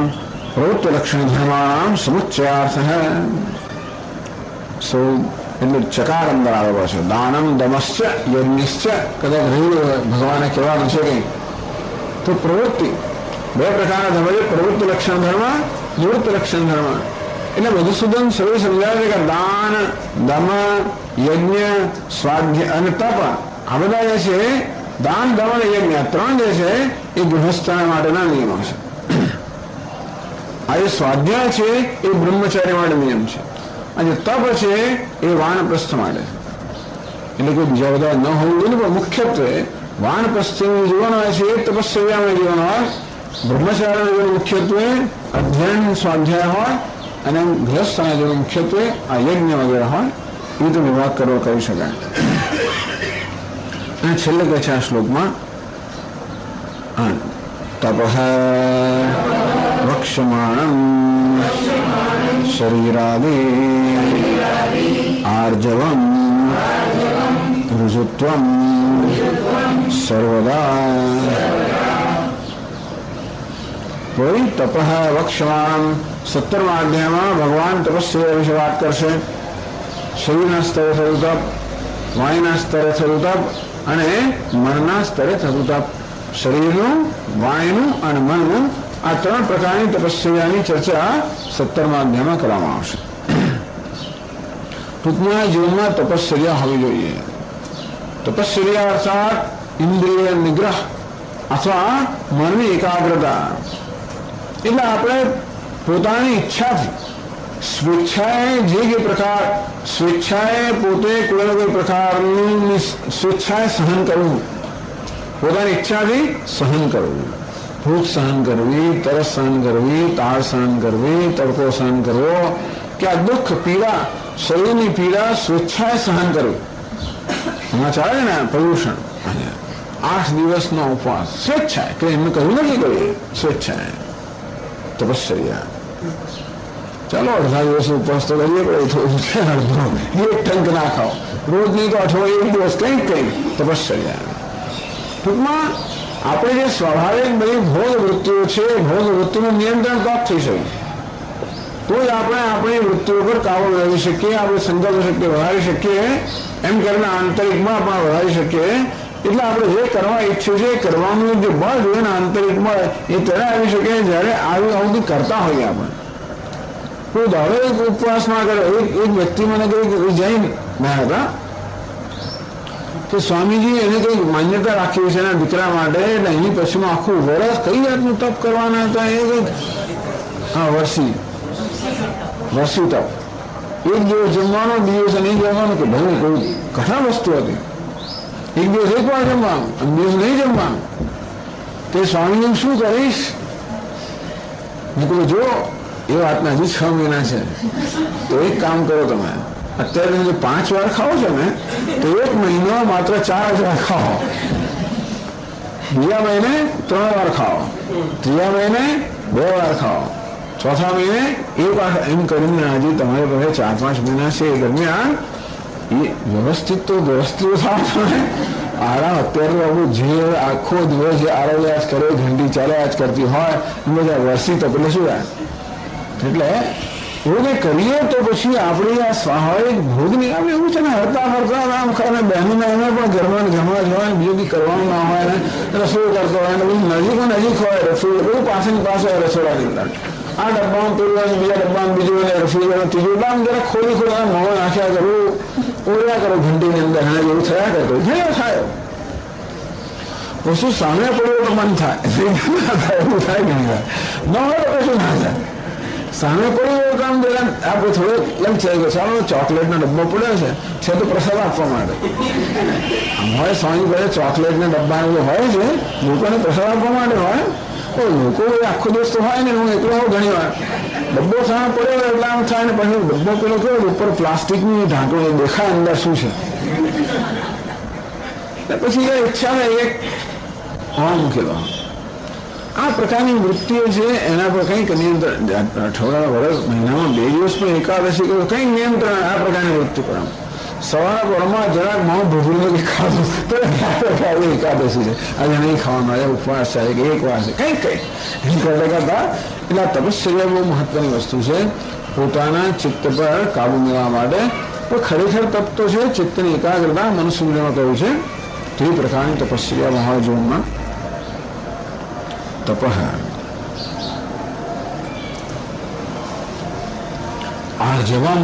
પ્રવૃત્તિ લક્ષણ ધર્માણામ સમુચ્ચયાર્થ એટલે ચકાર અંદર આવેલો છે. દાનમ દમશ્ચ યજ્ઞશ્ચ કદાચ રહ્યું ભગવાને કહેવાનું છે કંઈ તો પ્રવૃત્તિ 2 પ્રકારના ધર્મ છે. પ્રવૃત્તિ લક્ષણ ધર્મ, નિવૃત્તિ લક્ષણ ધર્મ. એટલે મધુસૂદન સર્વે સમજાવે છે કે દાન, દમ, યજ્ઞ, સ્વાધ્યાય અને તપ આ બધા જે છે, દાન, દમ અને યજ્ઞ 3 જે છે એ ગૃહસ્થ માટેના નિયમો છે. આ જે સ્વાધ્યાય છે એ બ્રહ્મચારી માટે નિયમ છે અને તપ છે એ વાનપ્રસ્થ માટે. એટલે કોઈ બીજા બધા ન હોવું જોઈએ, પણ મુખ્યત્વે વાનપ્રસ્થનું જીવન હોય છે એ તપસ્યામાં જીવન હોય. બ્રહ્મચારીનું જીવન મુખ્યત્વે અધ્યયન સ્વાધ્યાય હોય અને ગૃહસ્થના જીવન મુખ્યત્વે આ યજ્ઞ વગેરે હોય. એ તો વિભાગ કરવો કરી શકાય. અને છેલ્લે કહે છે આ શ્લોકમાં તપઃ વક્ષ્યમાણં શરીરાદિ આર્જવમ ઋજુત્વમ સર્વદા. કોઈ તપઃ વક્ષ્યમાણં 17મા અધ્યાયમાં ભગવાન તપસ્યા વિશે વાત કરશે. શરીરના સ્તરે થતું તપ, વાણીના સ્તરે થતું તપ અને મનના સ્તરે થતું તપ. શરીરનું, વાણીનું અને મનનું આ 3 પ્રકારની તપસ્યાની ચર્ચા 17મા અધ્યાયમાં કરવામાં આવશે. ટૂંકમાં જીવનમાં તપસ્યા હોવી જોઈએ. તપસ્યા અર્થાત ઇન્દ્રિય નિગ્રહ અથવા મનની એકાગ્રતા. એટલે આપણે પોતાની ઈચ્છાથી સ્વેચ્છાએ પોતે કોઈને કોઈ પ્રકારની સ્વેચ્છાએ સહન કરવું, પોતાની ઈચ્છાથી સહન કરવું, ભૂખ સહન કરવી, તરસ સહન કરવી, તાળ સહન કરવી, તડકો સહન કરવો કે આ દુઃખ, પીડા, શરીરની પીડા સ્વેચ્છાએ સહન કરવી. એમાં ચાલે ને પ્રદૂષણ 8 દિવસનો ઉપવાસ સ્વેચ્છાએ, કે એમને કહ્યું નથી કર્યું, સ્વેચ્છાએ તપસ્યા. ચાલો અડધા દિવસ ઉપવાસ તો કરીએ, પણ થોડું અડધો એક ટંક ના ખાઓ રોજ નહીં તો અઠવાડિયે 1 દિવસ કંઈક તપસ્યા. ટૂંકમાં આપણે જે સ્વાભાવિક બધી ભોગ વૃત્તિઓ છે, ભોગ વૃત્તિનું નિયંત્રણ પ્રાપ્ત થઈ શકે તો જ આપણે આપણી વૃત્તિઓ પર કાબુ મેળવી શકીએ, આપણે સંકલ્પ શક્તિ વધારી શકીએ, એમ કરીને આંતરિકમાં પણ વધારી શકીએ. એટલે આપણે જે કરવા ઈચ્છીએ છીએ કરવાનું જે બળ જોઈએ ને આંતરિકમાં એ ત્યારે આવી શકે જ્યારે આવું કરતા હોઈએ. આપણે કોઈ દાડો એક ઉપવાસ ના કરે. એક વ્યક્તિ મને કઈ જૈન ના હતા કે સ્વામીજી એને કઈ માન્યતા રાખી છે એના દીકરા માટે, એટલે એની પછીમાં આખું વર્ષ કઈ જાતનું તપ કરવાના હતા એ કઈ, હા વર્ષી તપ. એક દિવસ જમવાનો, દિવસ નહીં જમવાનું, કે ભલે કોઈ કઠણ વસ્તુ હતી, એક દિવસ એક વાર જમવાનું અને દિવસ નહીં જમવાનું. તે સ્વામીજી શું કરીશ? મેં કહ્યું જો એ વાતના હજી 6 મહિના છે, તો એક કામ કરો, તમે અત્યારે જે 5 વાર ખાઓ છો ને, તો 1 મહિનો માત્ર 4 વાર ખાઓ, બીજા મહિને 3 વાર ખાઓ, ત્રીજા મહિને 2 વાર ખાઓ, ચોથા મહિને 1 વાર, એમ કરીને હજી તમારે પાસે 4-5 મહિના છે. એ દરમિયાન એ વ્યવસ્થિત થાવ ને આરામ. અત્યારે બાબુ જે આખો દિવસ જે આરોગ્યાસ કરે, ઘંટી ચાલ્યા જ કરતી હોય, એ બધા વર્ષી તો પેલે શું થાય. એટલે એવું કંઈ કરીએ તો પછી આપણી આ સ્વાભાવિક ભોગની આપણે એવું છે ને, હરતા ફરતા આમ ખાને બહેનોને એને પણ ઘરમાં જ હોય ને, બીજું કંઈ કરવાનું ના હોય ને, રસોઈ કરતો હોય ને, બધું નજીક હોય રસોઈ, બધું પાસેની પાસે હોય રસોડાની અંદર. આ ડબ્બામાં પેલું હોય, બીજા ડબ્બામાં બીજું હોય, રસોઈ ત્રીજું ડબ્બામાં જરા ખોલી મોં નાખ્યા કરવું, ઓળ્યા કરો ઘંટીની અંદર, અને એવું થયા કરતો ઘણા થાય. વસ્તુ સામે પડ્યો તો મન થાય, એવું થાય ઘણી વાર. ન હોય તો કશું ના થાય. સામે પડ્યું કામ જરા આપણે થોડો લંચ થઈ ગયો, ચાલો ચોકલેટનો ડબ્બો પડ્યો છે તો પ્રસાદ આપવા માટે. આમ હોય સ્વામી પાસે ચોકલેટના ડબ્બા હોય છે, લોકોને પ્રસાદ આપવા માટે હોય. લોકો આખો દિવસ તો હોય ને, હું એકલો હોઉં ઘણી વાર, ડબ્બો સામે પડ્યો એટલે આમ થાય ને, પછી ડબ્બો પેલો કેવો ઉપર પ્લાસ્ટિકની ઢાંકણું દેખાય અંદર શું છે, પછી ઈચ્છા થાય એક મૂકેલો. આ પ્રકારની વૃત્તિઓ છે, એના પર કંઈક નિયંત્રણ, અઠવાડિયા વર્ષ મહિનામાં 2 દિવસ પણ એકાદશી કરો, કંઈક નિયંત્રણ આ પ્રકારની વૃત્તિ પર. સવારના પરમાં જરાક મોં ભૂગવું ખાધું તો એકાદશી છે, આજે નહીં ખાવાનું, આજે ઉપવાસ છે, કે 1 વાર છે, કંઈક એમ કરતા. એટલે આ તપશ્ચર્યા બહુ મહત્વની વસ્તુ છે, પોતાના ચિત્ત પર કાબુ મેળવવા માટે. પણ ખરેખર તપ તો છે ચિત્તની એકાગ્રતા. મનુસ્મૃતિમાં કહ્યું છે તે પ્રકારની તપશ્ચર્યા મહાજોનમાં તપ આર્જવમ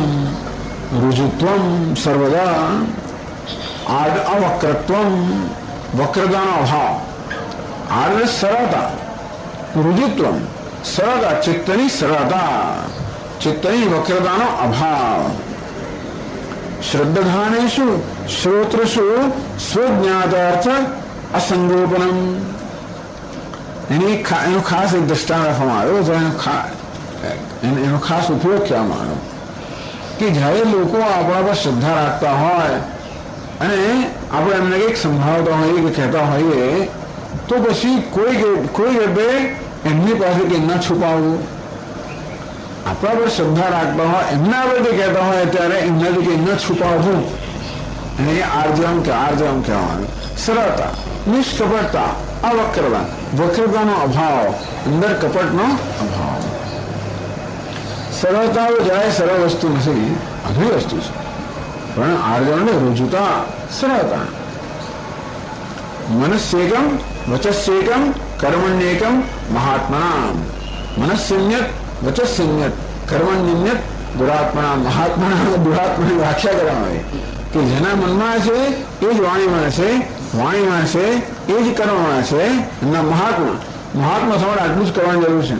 રુજુત્વમ સર્વદા અવક્રત્વમ, વક્રતાનો અભાવ. આર્જ સરળતા, રુજુત્વમ સરળતા, ચિત્તની સરળતા, ચિત્તની વક્રતાનો અભાવ. શ્રદ્ધાનેષુ શ્રોત્રસુ સ્વજ્ઞાતાર્થ અસંગોપનમ. એનું ખાસ એક દ્રષ્ટાંત રાખવામાં આવ્યો છે, એનો ખાસ ઉપયોગ કહેવામાં આવ્યો કે જ્યારે લોકો આપણા પર શ્રદ્ધા રાખતા હોય અને આપણે એમને કંઈક સંભાળતા હોઈએ કે કહેતા હોઈએ, તો પછી કોઈ રીતે એમની પાસે કંઈ ન છુપાવવું. આપણા પર શ્રદ્ધા રાખતા હોય, એમના આપણે કહેતા હોય ત્યારે એમનાથી કંઈ ન છુપાવવું. એને આર્જવમ કહેવાનું. સરળતા, નિષ્કપટતા, અવક્રતા, વક્રતાનો અભાવ, અંદર કપટનો અભાવ. સરળતા જાય, સરળ વસ્તુ નથી, અઘરી વસ્તુ છે, પણ આર્જવને રુજુતા, સરળતા. મનસ્યેકમ વચસ્યેકમ કર્મણ્યેકમ મહાત્મના. મનસ્યન્યત વચસ્યન્યત કર્મણ્યન્યત દુરાત્મના. મહાત્મના દુરાત્માની વ્યાખ્યા કરવામાં આવી કે જેના મનમાં છે એ જ વાણીમાં છે, વાણીમાં છે એ જ કર્મમાં છે. એમના મહાત્મા થવા આટલું જ કરવાની જરૂર છે.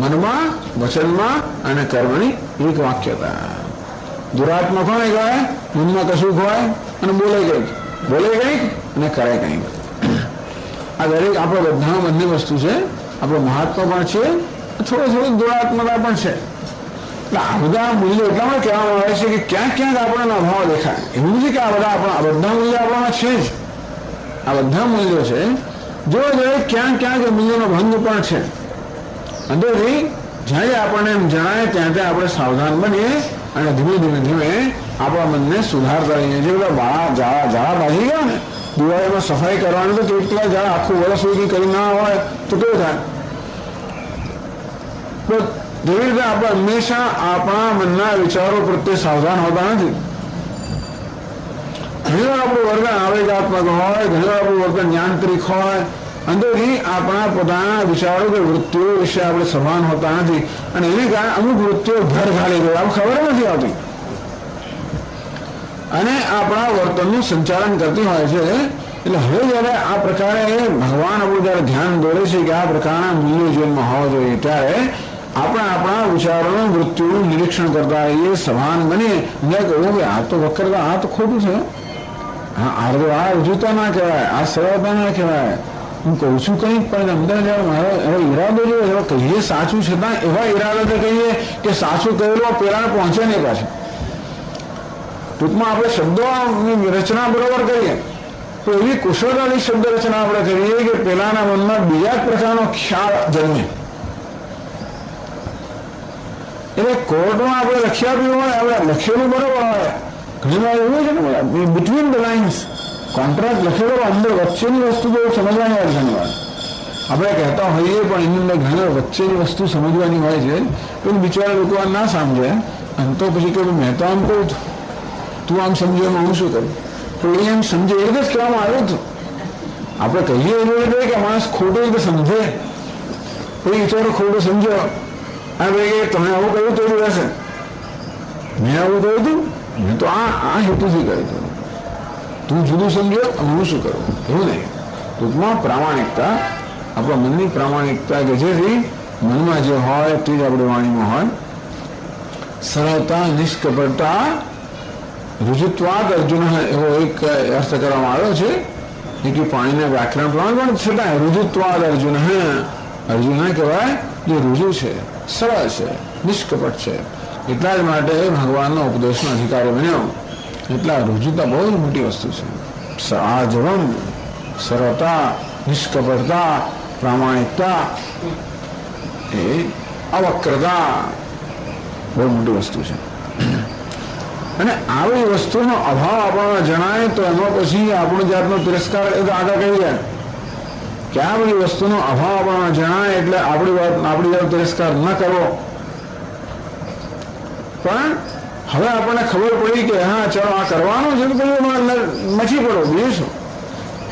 મનમાં, વચનમાં અને કર્મની એક વાક્યતા. દુરાત્મા કોને કહેવાય? મનમાં કશું હોય અને બોલે કંઈક અને કરે કંઈક. આ દરેક આપણે બધામાં બંને વસ્તુ છે. આપણો મહાત્મા પણ છે, થોડી દુરાત્મતા પણ છે. એટલે આ બધા મૂલ્યો એટલા માટે કહેવામાં આવે છે કે ક્યાંક આપણને અભાવ દેખાય. એવું નથી કે આ બધા મૂલ્યો આપણામાં છે જ. આ બધા મૂલ્યો છે, જો ક્યાંક મૂલ્યોનો ભંગ પણ છે. અંદરથી જ્યારે આપણને એમ જણાય ત્યાં આપણે સાવધાન બનીએ અને ધીમે આપણા મનને સુધારતા રહીએ. જે બધા ઝાડા બાજી ગયા ને, દિવાળીમાં સફાઈ કરવાની તો કેટલા ઝાડા આખું વર્ષ સુધી કરી ના હોય તો કેવું થાય? તો જેવી રીતે આપણે હંમેશા આપણા મનના વિચારો પ્રત્યે સાવધાન હોતા નથી. ઘણીવાર આપણું વર્તન આવેગાત્મક હોય, ઘણીવાર આપણું વર્તન યાંત્રિક હોય. અંદરથી આપણા પોતાના વિચારો કે વૃત્તિઓ વિશે આપણે સભાન હોતા નથી અને એને કારણે અમુક વૃત્તિઓ ઘર ઘાલી ગઈ, આપણે ખબર નથી આવતી અને આપણા વર્તનનું સંચાલન કરતી હોય છે. એટલે હવે જયારે આ પ્રકારે ભગવાન આપણું જયારે ધ્યાન દોરે છે કે આ પ્રકારના મૂલ્યો જીવનમાં હોવા જોઈએ, ત્યારે આપણે આપણા વિચારોનું વૃત્તિનું નિરીક્ષણ કરતા એ સભાન બની મેં કહ્યું કે આ તો વક્રતા, આ તો ખોટું છે, આ રુજુતા ના કહેવાય, આ સરળતા ના કહેવાય. હું કહું છું કંઈક પણ અંદર મારો એવો ઈરાદો જો એવો કહીએ સાચું છતાં એવા ઈરાદાથી કહીએ કે સાચું કહેલો પેલાને પહોંચે નહીં પાછું. ટૂંકમાં આપણે શબ્દોની રચના બરોબર કરીએ તો એવી કુશળતાની શબ્દ રચના આપણે કરીએ કે પેલાના મનમાં બીજા જ પ્રકારનો ખ્યાલ જન્મે. એટલે કોર્ટમાં આપણે લખી આપ્યું હોય, આપણે લખેલું બરોબર હોય, ઘણી વાર એવું છે ને બિટવીન ધ લાઇન્સ કોન્ટ્રાક્ટ લખેલો અંદર વચ્ચેની વસ્તુ બહુ સમજવાની હોય. ઘણી વાર આપણે કહેતા હોઈએ પણ એની અંદર ઘણી વચ્ચેની વસ્તુ સમજવાની હોય છે, પણ બિચારા લોકો આ ના સમજે. આમ તો પછી કે મેં તો આમ કહું છું, તું આમ સમજ્યો હું શું કરું? તો એ એમ સમજે એ રીતે જ કહેવામાં આવ્યું હતું. આપણે કહીએ એવી રીતે કે માણસ ખોટું રીતે સમજે, કોઈ વિચારો ખોટું સમજો. આ ભાઈ તમે આવું કહ્યું તો એવું રહેશે, મેં આવું કહ્યું હતું, મેં તો આ હેતુથી કહ્યું હતું, તું જુદું સમજ્યો હું શું કરું? એવું નહીં. ટૂંકમાં પ્રામાણિકતા, આપણા મનની પ્રામાણિકતા કે જેથી મનમાં જે હોય તે જ આપણી વાણીમાં હોય. સરળતા, નિષ્કપટતા, રુજુત્વાદ અર્જુન એવો એક અર્થ કરવામાં આવ્યો છે. એ કે પાણીના વ્યાકરણ પ્રમાણે પણ છતાં રુજુત્વાદ અર્જુન, અર્જુન કહેવાય જે રુજુ છે, સરળ છે, નિષ્કપટ છે. એટલા જ માટે ભગવાનનો ઉપદેશનો અધિકારી બન્યો. એટલા રુજુતા બહુ જ મોટી વસ્તુ છે. આજવમ, સરળતા, નિષ્કપટતા, પ્રામાણિકતા, એ અવક્રતા બહુ મોટી વસ્તુ છે. અને આવી વસ્તુનો અભાવ આપણને જણાય તો એમાં પછી આપણો જાતનો તિરસ્કાર એ તો આગળ કહી જાય કે આ બધી વસ્તુનો અભાવ આપણને જણાય એટલે આપણી જાત તિરસ્કાર ન કરવો. પણ હવે આપણને ખબર પડી કે હા ચલો આ કરવાનું છે તો મચી પડો. બીજું શું?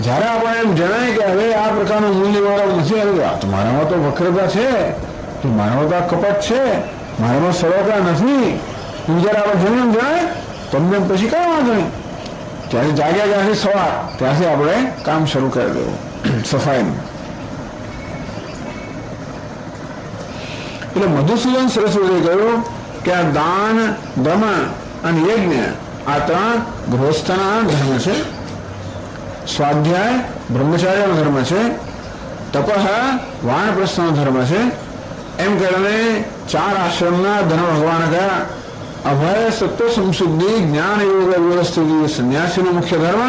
જયારે આપણને એમ જણાય કે હવે આ પ્રકારનું મૂલ્યવાળો નથી આવ્યું, તો મારામાં તો વક્રતા છે, મારામાં તો આ કપટ છે, મારામાં સરળતા નથી, જયારે આપણે જેમ જણાય તમને પછી કઈ વાંધો નહીં. ત્યારે જાગ્યા ત્યાંથી સવાર ત્યાંથી આપણે કામ શરૂ કરી દેવું સફાઈનું. એટલે મધુસૂદન સરસ્વતીએ કહ્યું કે આ દાન, દમ અને યજ્ઞ આ ત્રણ ગૃહસ્થના ધર્મ છે. સ્વાધ્યાય બ્રહ્મચાર્યનો ધર્મ છે. તપઃ વાનપ્રસ્થનો ધર્મ છે. એમ કરીને 4 આશ્રમના ધર્મ ભગવાન કયા. અભય, સત્વ, સંશુદ્ધિ, જ્ઞાન, યોગ, વ્યવસ્થિત સંન્યાસીનો મુખ્ય ધર્મ.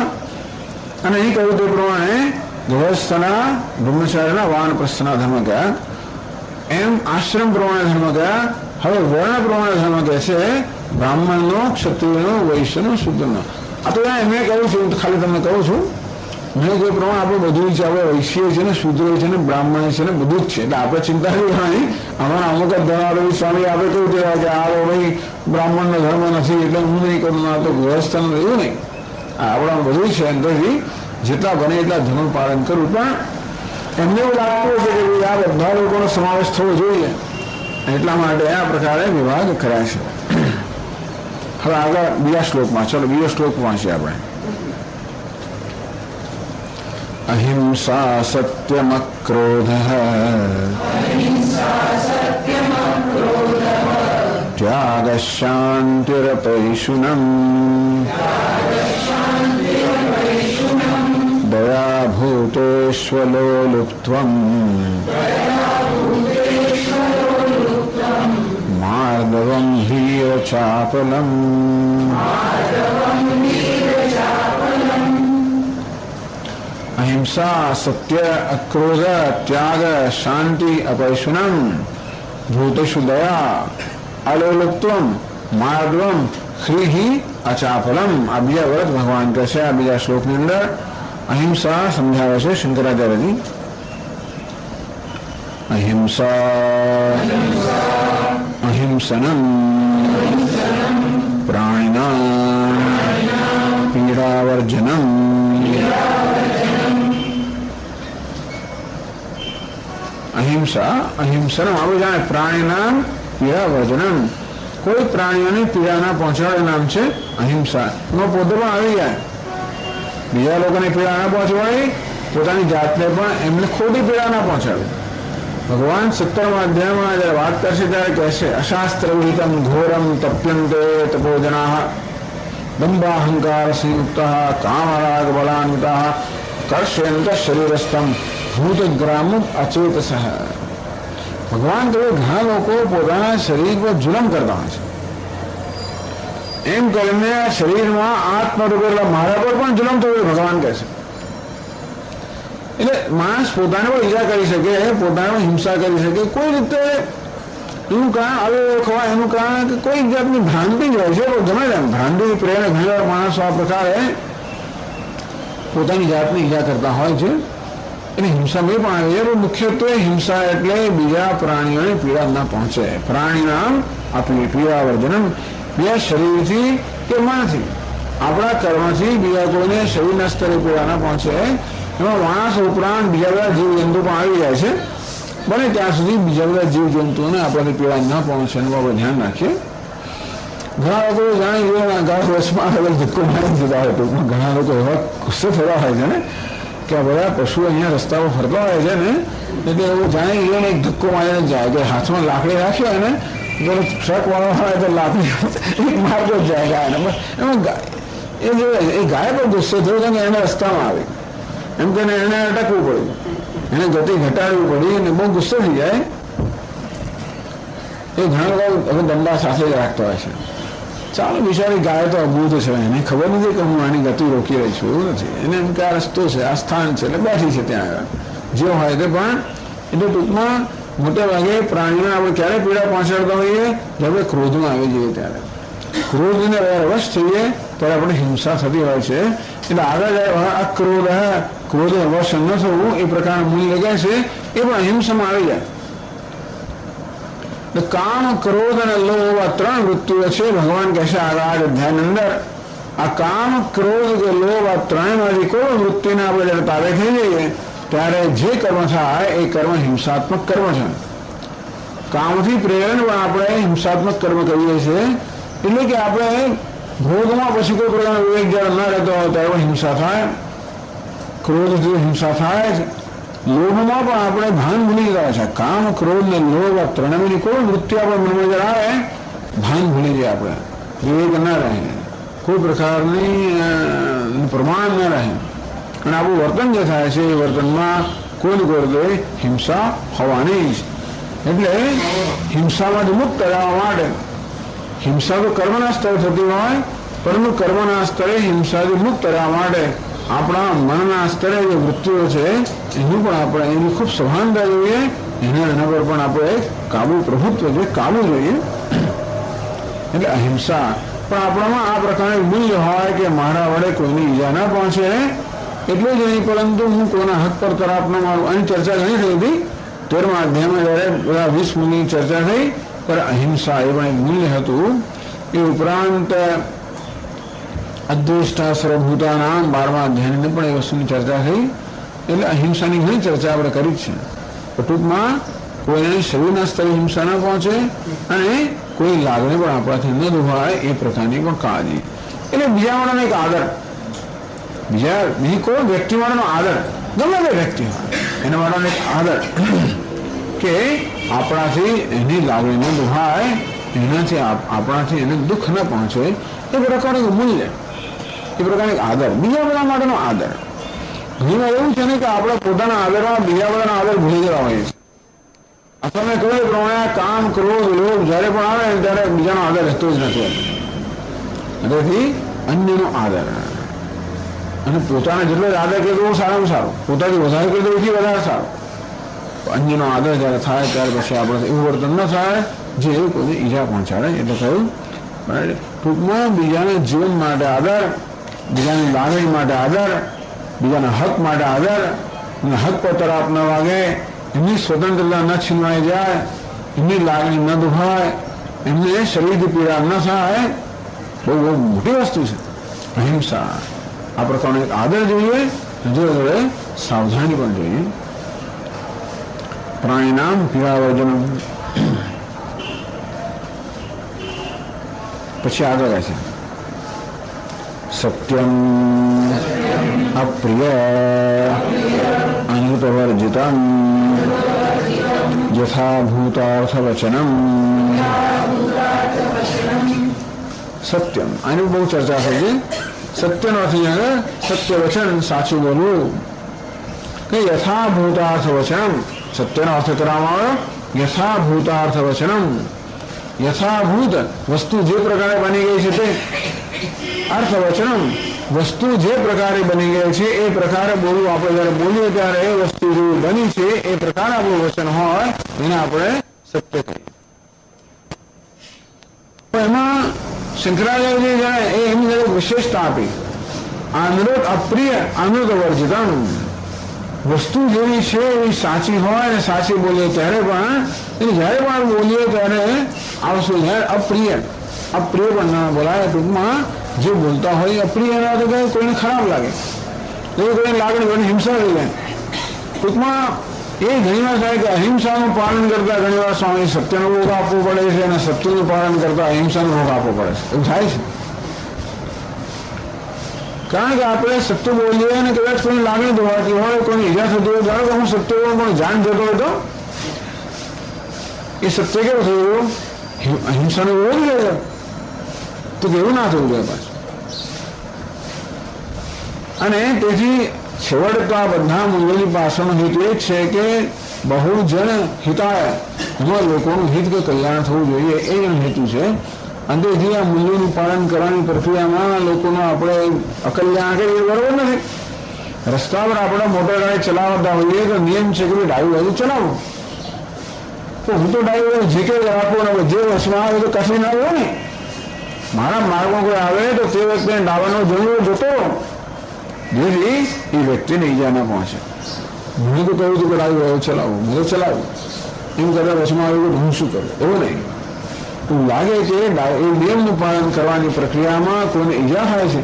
અને અહીં કહ્યું તે પ્રમાણે ગૃહસ્થના, બ્રહ્મચાર્યના, વાનપ્રસ્થના ધર્મ કયા. એમ આશ્રમ પ્રમાણે ધર્મ કયા. હવે વર્ણ પ્રમાણે ધર્મ કહે છે બ્રાહ્મણનો, ક્ષત્રિયનો, વૈશ્યનો, શૂદ્રનો. આ તો મેં કહું છું, ખાલી તમને કહું છું. મેં જે પ્રમાણે આપણે બધું છે, આપણે વૈશ્ય છે ને, શૂદ્ર છે ને, બ્રાહ્મણ છે ને, બધું જ છે. એટલે આપણે ચિંતા નહીં કરવાની. અમારા અમુક જ ધર્મ સ્વામી આપણે કેવું કહેવાય કે આ ભાઈ બ્રાહ્મણનો ધર્મ નથી એટલે હું નહીં કરું, ના તો ગૃહસ્થનો, એવું નહીં. આપણા બધું છે. અંદરથી જેટલા બને એટલા ધર્મ પાલન કરવું. પણ એમને એવું લાગતું છે કે આ બધા લોકોનો સમાવેશ થવો જોઈએ, એટલા માટે આ પ્રકારે વિભાગ કર્યા છે. હવે આગળ બીજા શ્લોકમાં, ચલો બીજો શ્લોક વાંચીએ આપણે. અહિંસા સત્યમક્રોધ ત્યાગ શાંતિરપૈશુનમ દયા ભૂતેષ્વલોલુપ્ત્વમ માર્દવમ હીરચાપલમ. અહિંસા સત્ય અક્રોધ ત્યાગ શાંતિ અપૈશુનમ ભૂતેષુ દયા અલોલુપ્ત્વમ માર્દવમ ह्रीहि अचाफलम। आ बीजा व्रत भगवान कहે છે। આ બીજા શ્લોકની અંદર અહિંસા સમજાવે છે શંકરાચાર્યજી। અહિંસા અહિંસનમ પ્રાણિનાં પીડાવર્જનમ। અહિંસા અહિંસનમ આપણે જાણે પ્રાણીનાં પીડાવર્જનમ। કોઈ પ્રાણીઓને પીડા ના પહોંચાડે નામ છે અહિંસા। નો પોતે પણ આવી જાય, બીજા લોકોને પીડા ના પહોંચવાડી, પોતાની જાતને પણ એમને ખોટી પીડા ના પહોંચાડે। ભગવાન 17મા અધ્યાયમાં જયારે વાત કરશે ત્યારે કહેશે અશાસ્ત્ર વિહિતમ ઘોરમ તપ્યંતે તપોજના દંભાહંકાર સંયુક્ત કામરાગ બલાન્વિત કર્ષયંત શરીરસ્થમ ભૂતગ્રામ અચેતસ. ભગવાન કહે ઘણા લોકો પોતાના શરીર પર જુલમ કરતા હોય છે. એમ કરીને શરીરમાં આત્મરૂપે મારા પર પણ જુલમ થયું ભગવાન કહે છે. એટલે માણસ પોતાને પણ ઈજા કરી શકે, પોતાને હિંસા કરી શકે. કોઈ રીતે એનું કારણ આવે ખવાય એનું કારણ કે કોઈ જાતની ભ્રાંતિ જ હોય છે. ગમે તેમ ભ્રાંતિ પ્રેરણા ઘણી વાર માણસો આ પ્રકારે પોતાની જાતને ઈજા કરતા હોય છે. એટલે હિંસા બે પણ આવે છે. પણ મુખ્યત્વે હિંસા એટલે બીજા પ્રાણીઓને પીડા ના પહોંચે. પ્રાણીના આપણી પીડા વર્જન બીજા શરીરથી કે મનથી આપણા કર્મથી બીજા કોઈને શરીરના સ્તરે પીડા ના પહોંચે. એમાં માણસ ઉપરાંત બીજા બધા જીવજંતુ પણ આવી જાય છે. બને ત્યાં સુધી બીજા બધા જીવજંતુઓને આપણાથી પીડા ન પહોંચે એનું આપણે ધ્યાન રાખીએ. ઘણા લોકો જાણે ગાઢ વર્ષમાં ધક્કો મારી જતા હોય. ટૂંકમાં ઘણા લોકો એવા ગુસ્સે થતા હોય છે ને કે આ બધા પશુ અહીંયા રસ્તા પર ફરતા હોય છે ને એટલે એવું જાણે એને એક ધક્કો મારીને જાય કે હાથમાં લાકડી રાખી હોય ને ટ્રક વાળો હોય તો લાકડી એક માર્ગો જ જાય ગાયને. એમાં એ ગાય પણ ગુસ્સે થયો કે એને રસ્તામાં આવી એમ કે એને અટકવું પડ્યું, એને ગતિ ઘટાડવી પડી અને બહુ ગુસ્સો થઈ જાય. એ ઘણા લોકો હવે દંડા સાથે જ રાખતા હોય છે. ચાલો બિચારી ગાય તો અભૂત છે, એને ખબર નથી કે હું આની ગતિ રોકી રહી છું, એવું નથી. એને એમ કે આ રસ્તો છે, આ સ્થાન છે એટલે બેઠી છે ત્યાં આગળ જે હોય તે. પણ એટલે ટૂંકમાં મોટે ભાગે પ્રાણીઓને આપણે ક્યારે પીડા પહોંચાડતા હોઈએ જ્યારે ક્રોધમાં આવી જઈએ ત્યારે. ક્રોધને વશ થઈએ ત્યારે આપણે હિંસા થતી હોય છે. એટલે આગળ અક્રોધ ક્રોધ વશ ન થવું એ પ્રકારનું મૂલ્ય લગાય છે એ પણ અહિંસામાં આવી જાય. કામ ક્રોધ અને લોભ આ ત્રણ વૃત્તિઓ છે. ભગવાન કહેશે આગળ અધ્યાયની અંદર આ કામ ક્રોધ કે લોભ આ ત્રણેયમાંથી કોઈ વૃત્તિને આપણે જયારે તારે થઈ જઈએ ત્યારે જે કર્મ થાય એ કર્મ હિંસાત્મક કર્મ છે. કામથી પ્રેરણ પણ આપણે હિંસાત્મક કર્મ કરીએ છીએ. એટલે કે આપણે ભોગમાં પછી કોઈ પ્રકારનો વિવેક જયારે ન રહેતો હોય ત્યારે હિંસા થાય. ક્રોધથી હિંસા થાય છે. લોભમાં પણ આપણે ભાન ભૂલી જતા છે. કામ ક્રોધ ને લોભ આ ત્રણેયની કોઈ વૃત્તિ આપણે મનમાં જયારે આવે ભાન ભૂલી જાય, આપણે વિવેક ન રહે, કોઈ પ્રકારની પ્રમાણ ન રહે અને આપણું વર્તન જે થાય છે એ વર્તનમાં કોઈ ને કોઈ હિંસા હોવાની જ. એટલે હિંસામાંથી મુક્ત રહેવા માટે હિંસા તો કર્મના સ્તરે થતી હોય પરંતુ કર્મના સ્તરે હિંસાથી મુક્ત રહેવા માટે આપણા મનના સ્તરે જે વૃત્તિઓ છે એનું પણ આપણે એની ખૂબ સભાનતા જોઈએ. એના પર પણ આપણે કાબુ પ્રભુત્વ જે કાબુ જોઈએ. એટલે અહિંસા પણ આપણામાં આ પ્રકારનું મૂલ્ય હોય કે મારા વડે કોઈની ઈજા ના પહોંચે એટલું જ નહીં પરંતુ હું કોઈના હક પર તરાપ ન મારું. આની ચર્ચા ઘણી થઈ હતી 13મા અધ્યાયમાં જયારે બધા 20 મૂલ્યની ચર્ચા થઈ ત્યારે અહિંસા એ પણ એક મૂલ્ય હતું. એ ઉપરાંત અદ્વેષ્ટા સર્વભૂતાનામ 12મા અધ્યાયની પણ એ વસ્તુની ચર્ચા થઈ. એટલે અહિંસાની ઘણી ચર્ચા આપણે કરી જ છે. ટૂંકમાં કોઈને શરીરના સ્તરે હિંસા ના પહોંચે અને કોઈ લાગણી પણ આપણાથી ન દુભાય એ પ્રકારની પણ કાળજી. એટલે બીજા માટેનો એક આદર, બીજી કોઈ વ્યક્તિ માટેનો આદર, ગમે તે વ્યક્તિ હોય એના માટેનો એક આદર કે આપણાથી એની લાગણી ન દુભાય, એનાથી આપણાથી એને દુઃખ ન પહોંચે એ પ્રકારનું મૂલ્ય, એ પ્રકારનો આદર. બીજા બધા માટેનો આદર. ઘણી વાર એવું છે ને કે આપણે પોતાના આદરમાં બીજા બધાનો આદર ભૂલી જતા હોઈએ છીએ. અથવા મેં કહ્યું પ્રમાણે કામ ક્રોધ લોભ જયારે પણ આવે ત્યારે બીજાનો આદર રહેતો જ નથી. તેથી અન્યનો આદર અને પોતાના જેટલો જ આદર કરે તો સારામાં સારું, પોતાથી વધારે કરે તો એથી વધારે સારું. અન્યનો આદર જયારે થાય ત્યારે પછી આપણે એવું વર્તન ન થાય જે કોઈને ઈજા પહોંચાડે. એટલે કહ્યું ટૂંકમાં બીજાના જીવન માટે આદર, બીજાની લાગણી માટે આદર, બીજાના હક માટે આદર અને હક પર તરાપ ન વાગે, એમની સ્વતંત્રતા ન છીનવાઈ જાય, એમની લાગણી ન દુભાય, એમને શરીરથી પીડા ન થાય, બહુ બહુ મોટી વસ્તુ છે અહિંસા. આ પ્રકારનો એક આદર જોઈએ, જોડે સાવધાની પણ જોઈએ. પ્રાણીનામ પીડાવર્જન. પછી આગળ છે સત્યમ અપ્રિય અનુતવર્જિતમ યથાભૂતાર્થવચનમ સત્યમ. આની બહુ ચર્ચા થઈ છે. સત્યનો અર્થ સત્ય વચન, સાચું બોલવું. કે યથાભૂતાર્થવચનમ, સત્યનો અર્થ કરવામાં આવ્યો યથાભૂતાર્થવચનમ. યથાભૂત વસ્તુ જે પ્રકારે બની ગઈ છે તે, અર્થવચનમ વસ્તુ જે પ્રકારે બની ગઈ છે એ પ્રકારે બોલવું. આપણે જયારે બોલીએ ત્યારે એ વસ્તુ જે બની છે એ પ્રકારે આપણું વચન હોય એને આપણે સત્ય કહીએ. એમાં શંકરાચાર્ય જાય એ એની જયારે વિશેષતા આપી, આનૃત અપ્રિય આનૃત વર્જિતમ. વસ્તુ જેવી છે એવી સાચી હોય અને સાચી બોલીએ ત્યારે પણ જયારે પણ બોલીએ ત્યારે આવશું. જયારે અપ્રિય અપ્રિય પણ ના બોલાય. ટૂંકમાં જે બોલતા હોય અપ્રિય ના તો કોઈને ખરાબ લાગે, કોઈને લાગણી, કોઈને હિંસા થઈ જાય. ટૂંકમાં એ ઘણી વાર થાય કે અહિંસાનું પાલન કરતા ઘણી વાર સ્વામી સત્યનો ભોગ આપવો પડે છે અને સત્યનું પાલન કરતા અહિંસાનો ભોગ આપવો પડે છે. એવું થાય છે. કારણ કે આપણે સત્ય બોલીએ અને કદાચ કોઈ લાગણી દોવાતી હોય, કોઈની ઈજા થતી હોય, ધારો કે હું સત્ય બોલું પણ જાન જતો હોય તો એ સત્ય કેવું થયું? અહિંસાનો વિરોધ લેવો. તો કેવું ના થવું જોઈએ પાછું. અને તેથી છેવટે તો આ બધા મૂલ્યોની પાછળનો હેતુ એ જ છે કે બહુજન હિતાય, એમાં લોકોનું હિત કે કલ્યાણ થવું જોઈએ, એ જ હેતુ છે. અને તેથી આ મૂલ્યોનું પાલન કરવાની પ્રક્રિયામાં લોકોનો આપણે અકલ્યાણ કરીએ એ બરોબર નથી. રસ્તા પર આપણે મોટર ગાડી ચલાવતા હોઈએ તો નિયમ છે કે ડાબી બાજુ ચલાવો. તો હું તો ડાબી બાજુ જે કે રાખું ને જે વચમાં આવે તો કશું ના હોય ને. મારા માર્ગમાં કોઈ આવે તો તે વ્યક્તિને ડાબાનો જોયો જોતો, જેથી એ વ્યક્તિને ઈજા ના પહોંચે. મેં તો કહ્યું હતું કે ડાબી બાજુ ચલાવું, મેં તો ચલાવ્યું. એમ કરતા વચમાં આવ્યું તો હું શું કરું? એવું નહીં. એવું લાગે કે એ નિયમનું પાલન કરવાની પ્રક્રિયામાં કોઈને ઈજા થાય છે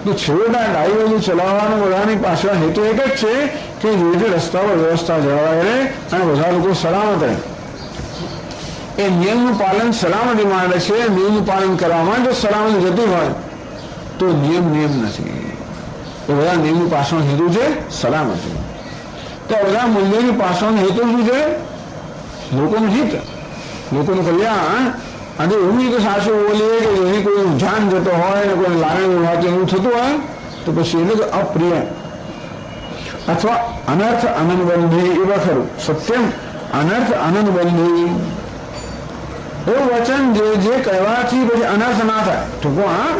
તો છેવટા ડાબી બાજુ ચલાવવાનો બધાની પાછળ હેતુ એક જ છે કે જે રીતે રસ્તા પર વ્યવસ્થા જળવાય રહે અને બધા લોકો સલામત રહે. એ નિયમનું પાલન સલામતી માટે છે. નિયમનું પાલન કરવામાં જો સલામતી જતી હોય તો નિયમ નથી. એ બધા નિયમની પાછળ હેતુ છે સલામતી. તો બધા મૂલ્યોની પાછળ હેતુ શું છે? લોકોનું હિત, લોકોનું કલ્યાણ. અને એવું કે સાચું બોલીએ કે જેની કોઈ જાન જતો હોય ને કોઈ લાગણી હોવાથી એવું થતું હોય તો પછી એટલે અપ્રિય અથવા અનર્થ અનંતબંધી એવા ખરું. સત્યમ અનર્થ અનંતબંધી એવું વચન જે કહેવાથી પછી અનર્થ ના થાય. ટૂંકમાં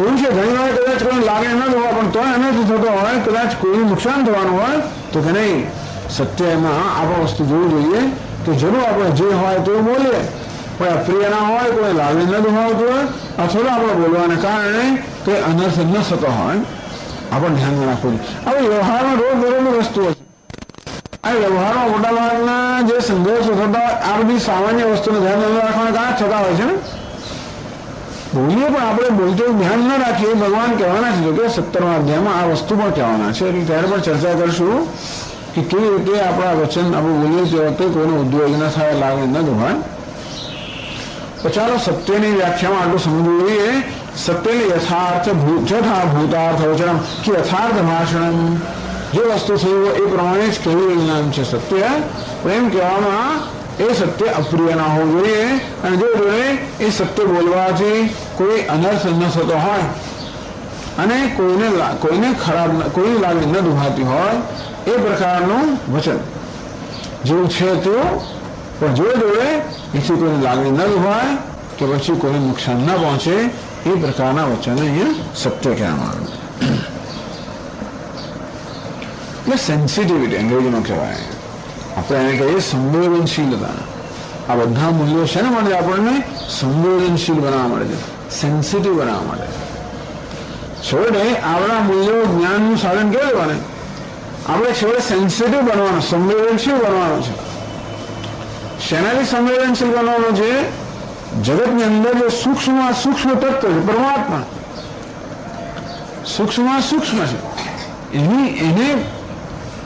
એવું છે ઘણી વાર કદાચ કોઈ લાગણી ન થવા પણ તોય અનર્થ થતો હોય, કદાચ કોઈનું નુકસાન થવાનું હોય તો કે નહીં, સત્ય એમાં આપણે વસ્તુ જોવું જોઈએ કે જરૂર આપણે જે હોય તો બોલીએ, કોઈ અપ્રિય ના હોય, કોઈ લાગણી ન દુભાવતું હોય અથવા આપણે બોલવાને કારણે કોઈ અનર્થ ન થતો હોય આપણે ધ્યાન રાખવું. હવે વ્યવહારમાં રોજ બરોબર વસ્તુઓ છે. આ વ્યવહારમાં મોટાભાગના જે સંઘર્ષો થતા આ બધી સામાન્ય વસ્તુને ધ્યાન ન રાખવાના કારણે થતા હોય છે ને. બોલીએ પણ આપણે બોલતો ધ્યાન ન રાખીએ ભગવાન કહેવાના છે કે 17મા અધ્યાયમાં આ વસ્તુ પણ કહેવાના છે. એટલે ત્યારે પણ ચર્ચા કરીશું કે કેવી રીતે આપણા વચન આપણે બોલીએ તે વખતે કોઈનો ઉદ્વેગ ન થાય, લાગણી ન દુભાય. તો ચાલો સત્યની વ્યાખ્યામાં આટલું સમજવું જોઈએ. સત્યની યથાર્થ ભૂતાર્થ વચનમ કે યથાર્થ ભાષણમ. જે વસ્તુ થયું એ પ્રમાણે જ કેવું નામ છે સત્ય. એમ કહેવામાં એ સત્ય અપ્રિય ના હોવું જોઈએ. અને જો જોડે એ સત્ય બોલવાથી કોઈ અનર્થ ન થતો હોય અને કોઈને ખરાબ કોઈની લાગણી ન દુભાતી હોય એ પ્રકારનું વચન જેવું છે તેવું, પણ જોડે એથી કોઈની લાગણી ન દુભાય કે પછી કોઈને નુકસાન ન પહોંચે એ પ્રકારના વચન અહીંયા સત્ય કહેવામાં આવે. એટલે સેન્સિટિવિટી અંગ્રેજીમાં કહેવાય. આપણે એને કહીએ સંવેદનશીલતા. આ બધા મૂલ્યો છે ને માટે આપણને સંવેદનશીલ બનાવવા મળે છે, સેન્સિટિવ બનાવવા માટે. છેવટે આપણા મૂલ્યો જ્ઞાનનું સાધન કેવું લેવાને? આપણે છેવટે સેન્સિટિવ બનવાનું, સંવેદનશીલ બનવાનું છે. શેનાથી સંવેદનશીલ બનવાનું છે? જગતની અંદર જે સૂક્ષ્મ તત્વ છે પરમાત્મા, સૂક્ષ્મ છે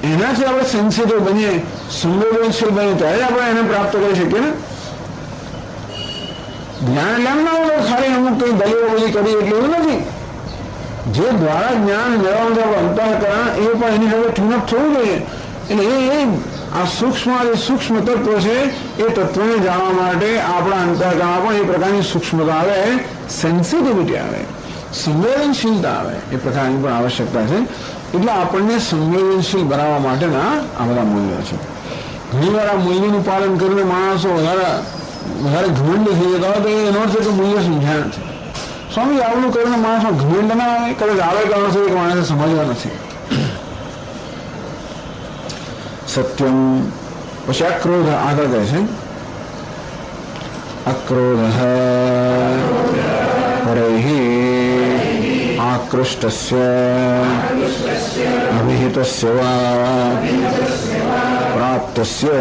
એનાથી આપણે સેન્સિટિવ બનીએ, સંવેદનશીલ બનીએ ત્યારે આપણે એને પ્રાપ્ત કરી શકીએ ને. જ્ઞાન એમ ના હોય ખાલી અમુક કઈ દલીલો બધી કરી એટલે એવું નથી. જે દ્વારા જ્ઞાન મેળવવાનું અંતઃકરણ એ પણ એની સાથે ટ્યુનઅપ થવું જોઈએ. એટલે એ આ સૂક્ષ્મ તત્વ છે એ તત્વને જાણવા માટે આપણા અંતઃકરણમાં પણ એ પ્રકારની સૂક્ષ્મતા આવે, સેન્સિટિવિટી આવે, સંવેદનશીલતા આવે, એ પ્રકારની પણ આવશ્યકતા છે. એટલે આપણને સંવેદનશીલ બનાવવા માટેના આ બધા મૂલ્યો છે. ઘણી વાર આ મૂલ્યનું પાલન કરીને માણસો વધારે ઘમંડ થઈ જતા હોય તો એનો અર્થ કે મૂલ્ય સમજ્યા નથી. સ્વામી આવડું કરીને માણસમાં ઘમંડ ના આવે, કદાચ આવે કારણ છે કે માણસે સમજવા નથી. સત્યમ. પછી અક્રોધ આગળ કહે છે, અક્રોધ પરૈઃ આકૃષ્ટસ્ય અભિહિતસ્ય વા પ્રાપ્તસ્ય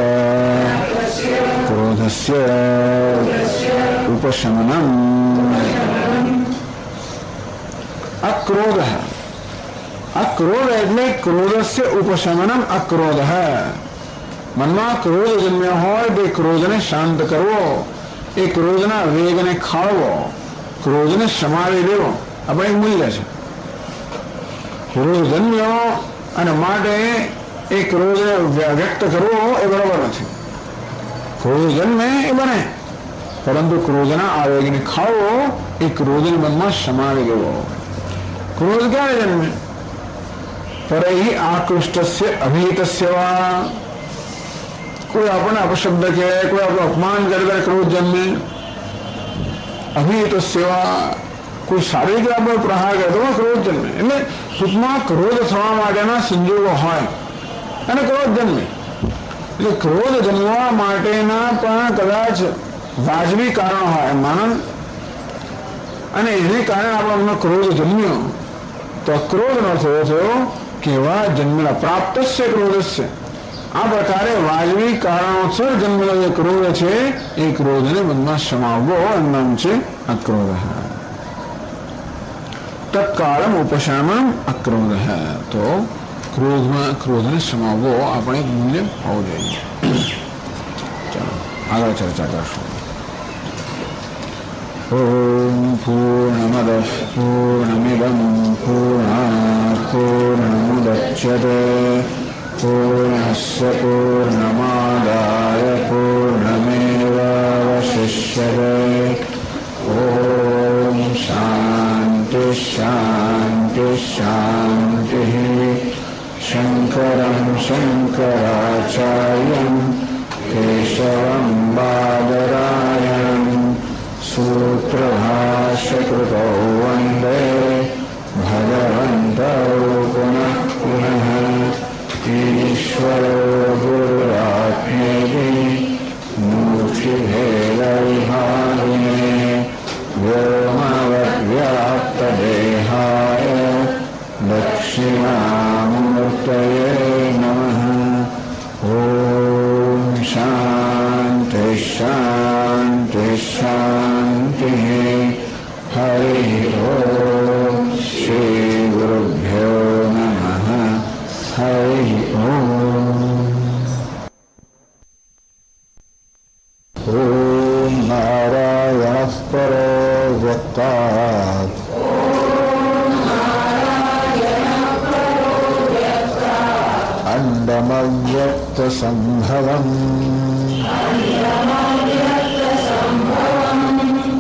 ક્રોધસ્ય ઉપશમનમ. અક્રોધ, અક્રોધ એટલે ક્રોધસ્ય ઉપશમનમ. અક્રોધ મનમાં ક્રોધ જન્મ્યો હોય તે ક્રોધને શાંત કરવો, એ ક્રોધના વેગને ખાળવો, ક્રોધને સમાવી દેવો, આપણે એક મૂલ્ય છે. ક્રોધ જન્મ્યો અને માટે એ ક્રોધને વ્યક્ત કરવો એ બરોબર નથી. ક્રોધ જન્મે એ બને, પરંતુ ક્રોધના આવેગને ખાળવો, એ ક્રોધને મનમાં સમાવી દેવો. ક્રોધ ક્યારે જન્મે? પરૈઃ આકૃષ્ટસ્ય અભિહિતસ્ય વા. કોઈ આપણને અપશબ્દ કહે, કોઈ આપણું અપમાન કરે ત્યારે ક્રોધ જન્મે. અભિહિતસ્ય વા, કોઈ શારીરિક આપણે પ્રહાર કરે તો ક્રોધ જન્મે. એટલે ટૂંકમાં ક્રોધ થવા માટેના સંજોગો હોય અને ક્રોધ જન્મે. એટલે ક્રોધ જન્મવા માટેના પણ કદાચ વાજબી કારણ હોય માનવ, અને એને કારણે આપણો ક્રોધ જન્મ્યો તો ક્રોધ ન થયો કેવા જન્મેલા પ્રાપ્તસ્ય ક્રોધસ્ય. આ પ્રકારે વાજબી કારણોસર જન્મેલો જે ક્રોધ છે એ ક્રોધને મનમાં સમાવવો એનું નામ છે અક્રોધ. તત્કાળમ ઉપશમનમ અક્રોધ. તો ક્રોધને સમાવવો આપણે એક મૂલ્ય હોવું જોઈએ. ચાલો આગળ ચર્ચા કરશું. ઓમ પૂર્ણમદ પૂર્ણમિદં પૂર્ણાત પૂર્ણમુદચ્યતે પૂર્ણસ્ય પૂર્ણમાદાય પૂર્ણમેવાવશિષ્યતે. ઓમ શાંતિ શાંતિ શાંતિ. શંકરં શંકરાચાર્યં કેશવં બાદરાયણં સૂત્રભાષ્યકૃતો વંદે ભગવन्तौ પુનઃ પુનઃ. ઈશ્વરો ગુરુરાત્મેતિ મૂર્તિભેદવિભાગિને વ્યોમવદ્વ્યાપ્તદેહાય દક્ષિણામૂર્તયે નમઃ. ઓમ શાંતિ શાંતિ શાંતિ. હરિ ઓમ. શ્રી ગુરુભ્યો નમઃ. હરિ ઓમ. ઓમ નારાયણઃ પરો વ્યક્તાत् અંડમવ્યક્તસંભવम्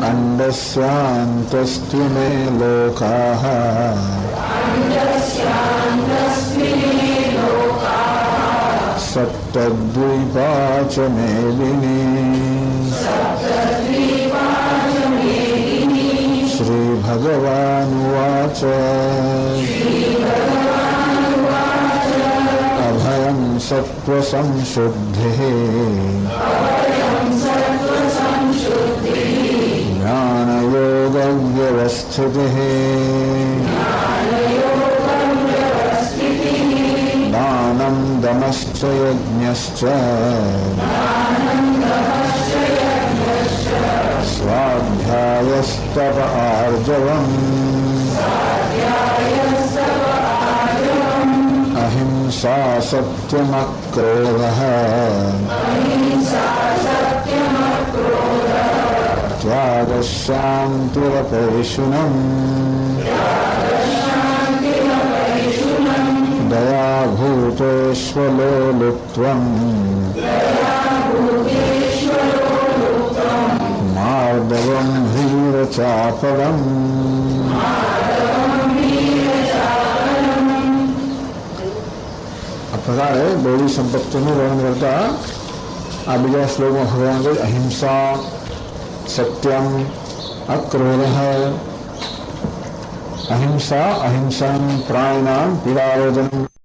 અંડસ્યાन्तસ્તુ મે લોકાઃ સપ્તદ્વીપા ચ મેલિની. શ્રી ભગવાનુવાચ અભયં સત્વસંશુદ્ધિઃ જ્ઞાનયોગવ્યવસ્થિતિઃ દાनं દમશ્ચ યજ્ઞશ્ચ સ્વાધ્યાયસ્તપ આર્જવम् અહિંસા સત્યમક્રોધઃ ત્યાગશાન્તિરપૈશુનम् दयाभूतेष्वलोलुप्त्वम् मार्दवं ह्रीरचापलम् આ પ્રકારે દૈવી સંપત્તિનું વર્ણન કરતા આ બીજા શ્લોકમાં ભગવાન કહે અહિંસા સત્યમ અક્રોધ અહિંસા અહિંસા પ્રાણિનામ પીડારોધન